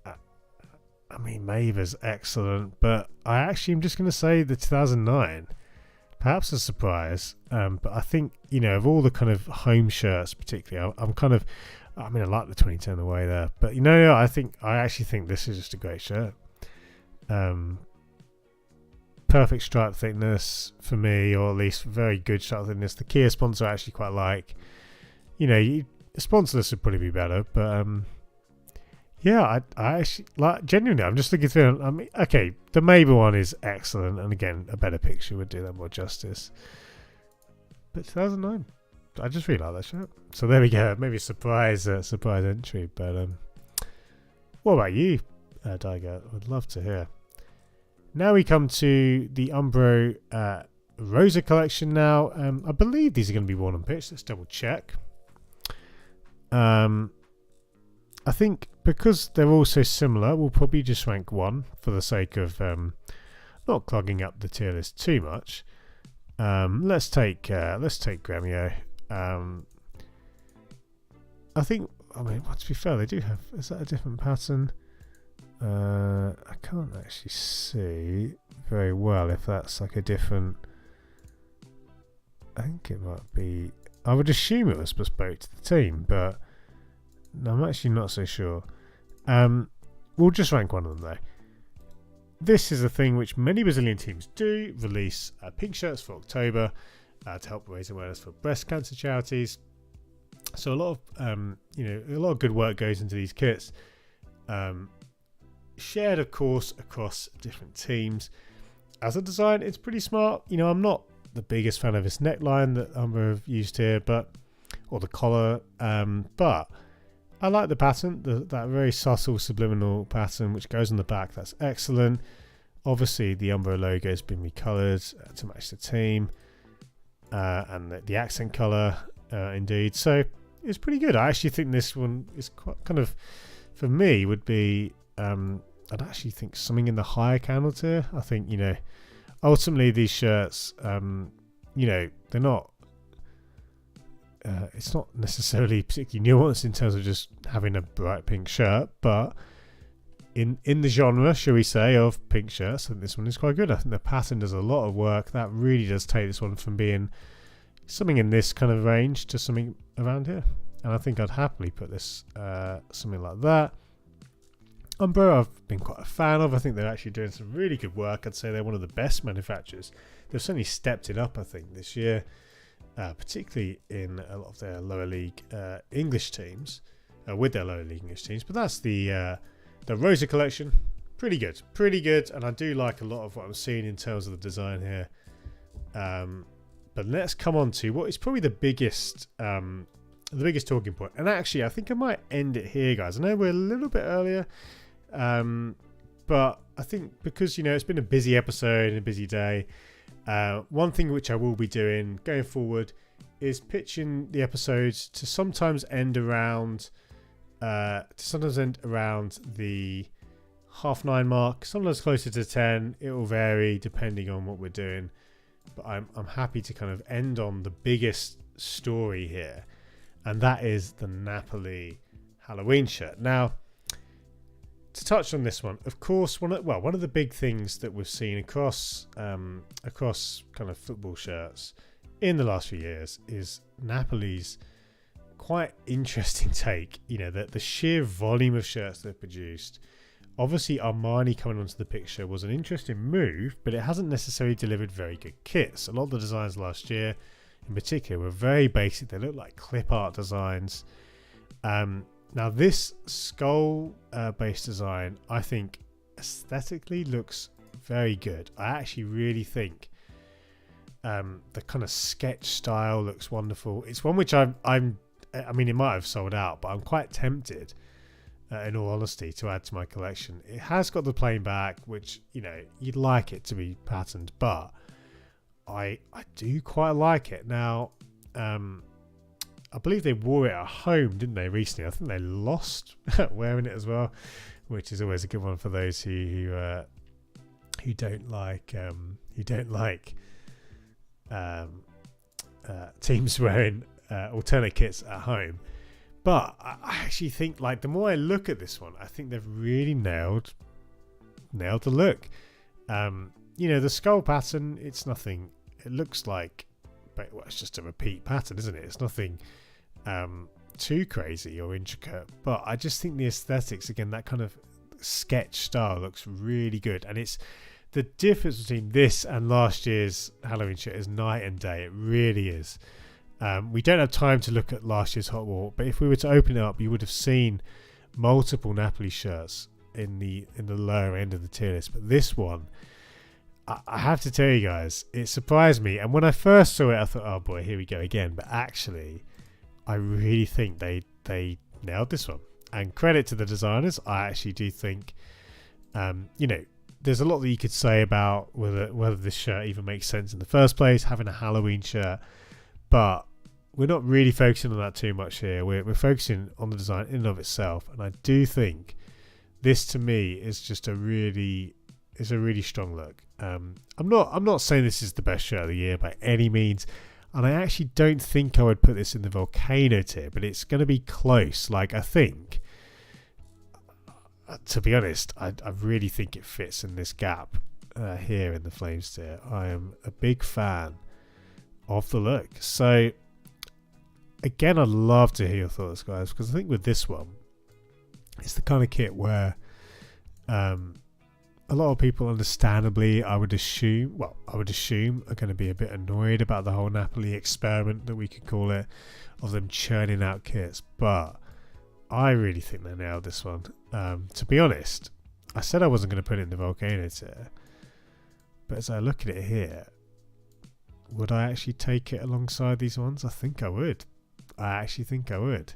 I mean, Maver's excellent, but I'm just going to say the 2009. Perhaps a surprise, but I think, of all the kind of home shirts particularly, I like the 2010 away there, but I actually think this is just a great shirt. Perfect stripe thickness for me, or at least very good stripe thickness. The Kia sponsor I actually quite like. Sponsorless would probably be better, but I actually like, genuinely, I'm just looking through. I mean, okay, the Mabel one is excellent, and again, a better picture would do that more justice. But 2009, I just really like that shirt. So there we go. Maybe a surprise entry. But what about you, Daigo? I'd love to hear. Now we come to the Umbro Rosa collection. Now, I believe these are going to be worn on pitch. Let's double check. I think because they're all so similar, we'll probably just rank one for the sake of not clogging up the tier list too much. Let's take Gremio. I think, to be fair, they do have. Is that a different pattern? I can't actually see very well if that's like a different. I think it might be. I would assume it was bespoke to the team, but no, I'm actually not so sure. We'll just rank one of them though. This is a thing which many Brazilian teams do: release pink shirts for October to help raise awareness for breast cancer charities. So a lot of good work goes into these kits. Shared, of course, across different teams. As a design, it's pretty smart. I'm not the biggest fan of this neckline that Umber have used here, or the collar, but I like the pattern, that very subtle subliminal pattern which goes on the back. That's excellent. Obviously, the Umbro logo has been recolored to match the team, and the accent color, indeed. So it's pretty good. I actually think this one is quite kind of, for me, would be. I'd actually think something in the higher candle tier. I think ultimately these shirts, they're not. It's not necessarily particularly nuanced in terms of just having a bright pink shirt, but in the genre, shall we say, of pink shirts, I think this one is quite good. I think the pattern does a lot of work. That really does take this one from being something in this kind of range to something around here. And I think I'd happily put this something like that. Umbro I've been quite a fan of. I think they're actually doing some really good work. I'd say they're one of the best manufacturers. They've certainly stepped it up, I think, this year. Particularly in a lot of their lower league English teams, with their lower league English teams. But that's the Rosa collection. Pretty good, and I do like a lot of what I'm seeing in terms of the design here. But let's come on to what is probably the biggest talking point. And actually, I think I might end it here, guys. I know we're a little bit earlier, but I think because it's been a busy episode and a busy day. One thing which I will be doing going forward is pitching the episodes to sometimes end around the 9:30 mark, sometimes closer to 10. It will vary depending on what we're doing, but I'm happy to kind of end on the biggest story here, and that is the Napoli Halloween shirt. Now, to touch on this one, of course, one of the big things that we've seen across kind of football shirts in the last few years is Napoli's quite interesting take. The sheer volume of shirts they've produced. Obviously, Armani coming onto the picture was an interesting move, but it hasn't necessarily delivered very good kits. A lot of the designs last year, in particular, were very basic. They look like clip art designs. Now, this skull-based design, I think, aesthetically looks very good. I actually really think the kind of sketch style looks wonderful. It's one which I mean, it might have sold out, but I'm quite tempted, in all honesty, to add to my collection. It has got the plain back, which, you'd like it to be patterned, but I do quite like it. Now, I believe they wore it at home, didn't they, recently? I think they lost wearing it as well, which is always a good one for those who don't like teams wearing alternate kits at home. But I actually think, the more I look at this one, I think they've really nailed the look. The skull pattern, it's nothing. It looks like, but it's just a repeat pattern, isn't it? It's nothing too crazy or intricate, but I just think the aesthetics, again, that kind of sketch style looks really good. And it's the difference between this and last year's Halloween shirt is night and day. It really is. We don't have time to look at last year's Hot Wall, but if we were to open it up, you would have seen multiple Napoli shirts in the lower end of the tier list. But this one, I have to tell you guys, it surprised me. And when I first saw it, I thought, oh boy, here we go again. But actually, I really think they nailed this one. And credit to the designers. I actually do think, there's a lot that you could say about whether this shirt even makes sense in the first place, having a Halloween shirt. But we're not really focusing on that too much here. We're focusing on the design in and of itself. And I do think this, to me, is just a really strong look. I'm not saying this is the best shirt of the year by any means, and I actually don't think I would put this in the Volcano tier, but it's going to be close. I think to be honest, I really think it fits in this gap here in the Flames tier. I am a big fan of the look. So again, I'd love to hear your thoughts, guys, because I think with this one, it's the kind of kit where a lot of people, understandably, I would assume are going to be a bit annoyed about the whole Napoli experiment, that we could call it, of them churning out kits. But I really think they nailed this one. To be honest, I said I wasn't going to put it in the Volcano tier, but as I look at it here, would I actually take it alongside these ones? I think I would. I actually think I would.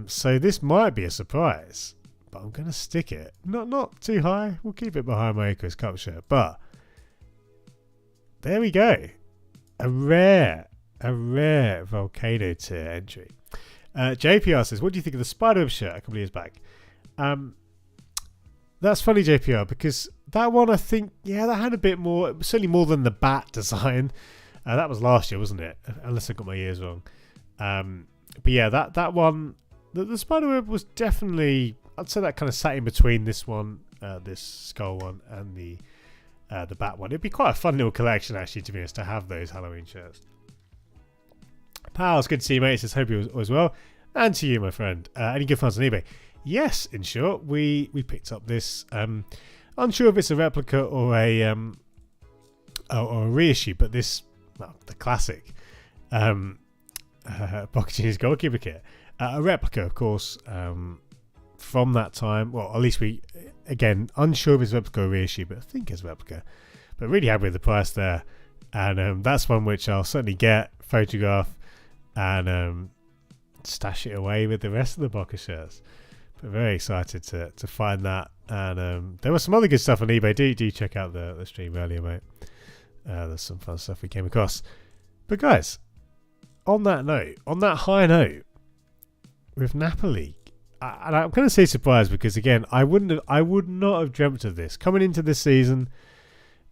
So this might be a surprise, but I'm going to stick it. Not too high. We'll keep it behind my Icarus Cup shirt. But there we go. A rare Volcano tier entry. JPR says, what do you think of the Spider-Web shirt a couple of years back? That's funny, JPR, because that one, I think, that had a bit more, certainly more than the bat design. That was last year, wasn't it? Unless I got my years wrong. But yeah, that one, the Spiderweb was definitely, I'd say that kind of sat in between this one, this skull one, and the bat one. It'd be quite a fun little collection, actually, to be honest, to have those Halloween shirts. Pals, good to see you, mate. It says, hope you as well. And to you, my friend. Any good finds on eBay? Yes, in short, we picked up this. Unsure if it's a replica or a reissue, but this, the classic Boca Juniors goalkeeper kit. A replica, of course, from that time. Well, at least again, unsure if it's a replica or reissue, but I think it's a replica. But really happy with the price there. And that's one which I'll certainly get, photograph, and stash it away with the rest of the Boca shirts. But very excited to find that. And there was some other good stuff on eBay. Do check out the stream earlier, mate. There's some fun stuff we came across. But guys, on that high note, with Napoli, and I'm going to say surprised because again, I would not have dreamt of this coming into this season.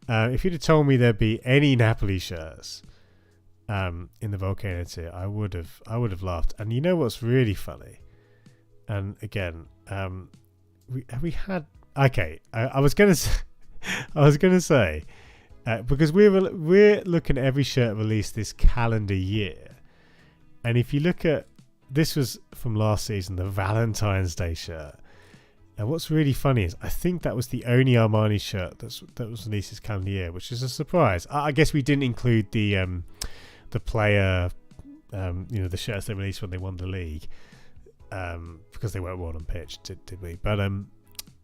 If you'd have told me there'd be any Napoli shirts in the Volcano tier, I would have laughed. And you know what's really funny? And again, we had I was gonna say because we're looking at every shirt released this calendar year, and if you look at this was from last season, the Valentine's Day shirt. And what's really funny is I think that was the only Armani shirt that was released this calendar year, which is a surprise. I guess we didn't include the player, the shirts they released when they won the league. Because they weren't worn on pitch, did we? But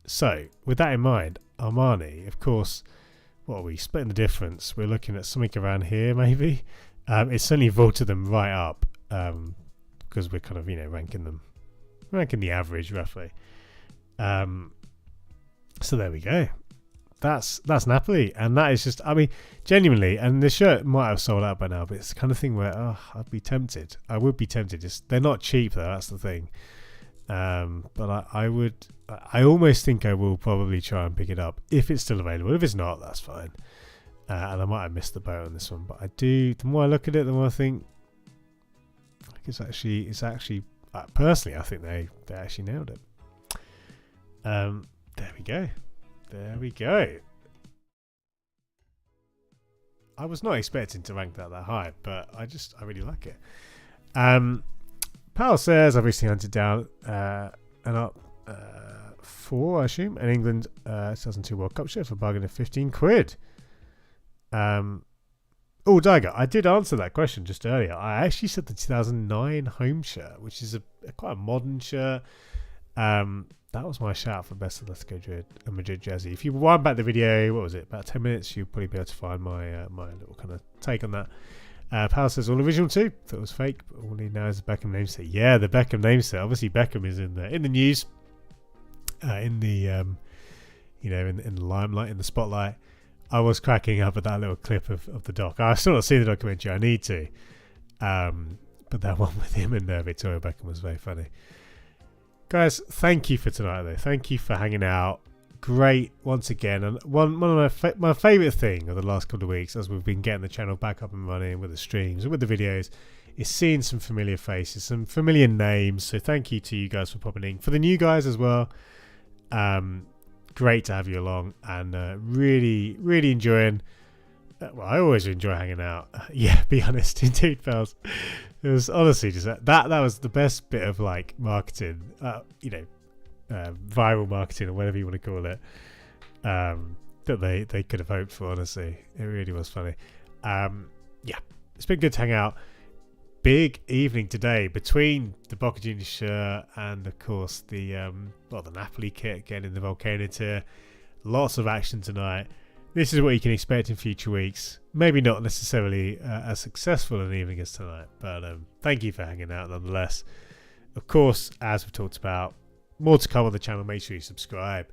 so with that in mind, Armani, of course, what are we splitting the difference? We're looking at something around here, maybe. It's certainly vaulted them right up because we're kind of ranking the average roughly. So there we go. That's Napoli, and that is just, I mean, genuinely, and the shirt might have sold out by now, but it's the kind of thing where I'd be tempted. I would be tempted. They're not cheap though, that's the thing. But I almost think I will probably try and pick it up if it's still available. If it's not, that's fine. And I might have missed the boat on this one, but I do. The more I look at it, the more I think it's actually personally, I think they actually nailed it. There we go. I was not expecting to rank that high, but I really like it. Powell says, I've recently hunted down and up 4, I assume, an England 2002 World Cup shirt for a bargain of £15. Daiger, I did answer that question just earlier. I actually said the 2009 home shirt, which is quite a modern shirt. That was my shout for best Atletico Madrid jersey. If you wind back the video, what was it, about 10 minutes, you'll probably be able to find my little kind of take on that. Powell says, all original too. Thought it was fake, but all he now is the Beckham name set. Yeah, the Beckham name set. Obviously, Beckham is in the news, in the limelight, in the spotlight. I was cracking up at that little clip of the doc. I've still not seen the documentary. I need to. But that one with him and Victoria Beckham was very funny. Guys, thank you for tonight, though. Thank you for hanging out. Great, once again. And one of my favourite thing of the last couple of weeks, as we've been getting the channel back up and running with the streams and with the videos, is seeing some familiar faces, some familiar names. So thank you to you guys for popping in. For the new guys as well, Great to have you along, and really enjoying. Well, I always enjoy hanging out. Yeah, be honest, indeed, pals. It was honestly just that was the best bit of like marketing, viral marketing or whatever you want to call it, that they could have hoped for. Honestly, it really was funny. Yeah, it's been good to hang out. Big evening today between the Boca Juniors shirt and of course the Napoli kit getting in the Volcano tier. Lots of action tonight. This is what you can expect in future weeks. Maybe not necessarily as successful an evening as tonight, but thank you for hanging out nonetheless. Of course, as we've talked about, more to come on the channel. Make sure you subscribe.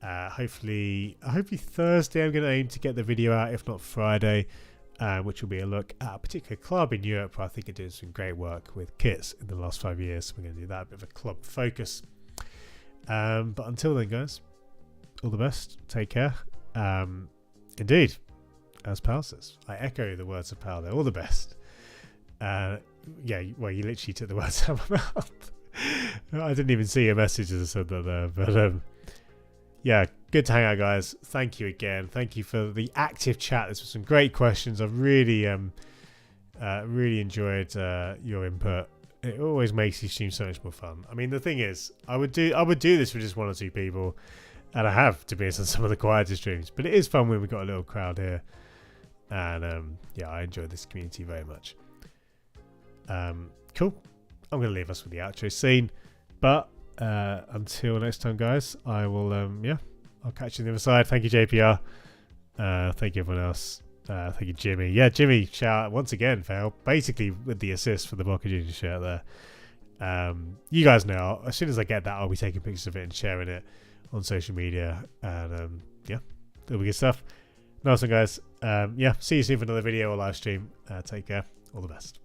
Hopefully Thursday I'm going to aim to get the video out, if not Friday, which will be a look at a particular club in Europe where I think it did some great work with kits in the last 5 years. So we're going to do that, a bit of a club focus. But until then, guys, all the best. Take care. Indeed, as Pal says, I echo the words of Pal there. All the best. Yeah, well, you literally took the words out of my mouth. I didn't even see your message as I said that there. But yeah, good to hang out, guys. Thank you again. Thank you for the active chat. This was some great questions. I've really enjoyed your input. It always makes these streams so much more fun. I mean, the thing is, I would do this with just 1 or 2 people. And I have, to be honest, on some of the quieter streams. But it is fun when we've got a little crowd here. And yeah, I enjoy this community very much. Cool. I'm going to leave us with the outro scene. But until next time, guys, I will, I'll catch you on the other side. Thank you, JPR. Thank you, everyone else. Thank you, Jimmy. Yeah, Jimmy, shout out once again for help, basically with the assist for the Boca Juniors shirt there. You guys know, as soon as I get that, I'll be taking pictures of it and sharing it on social media, and yeah, that'll be good stuff. Nice one, guys. Yeah, see you soon for another video or live stream. Take care. All the best.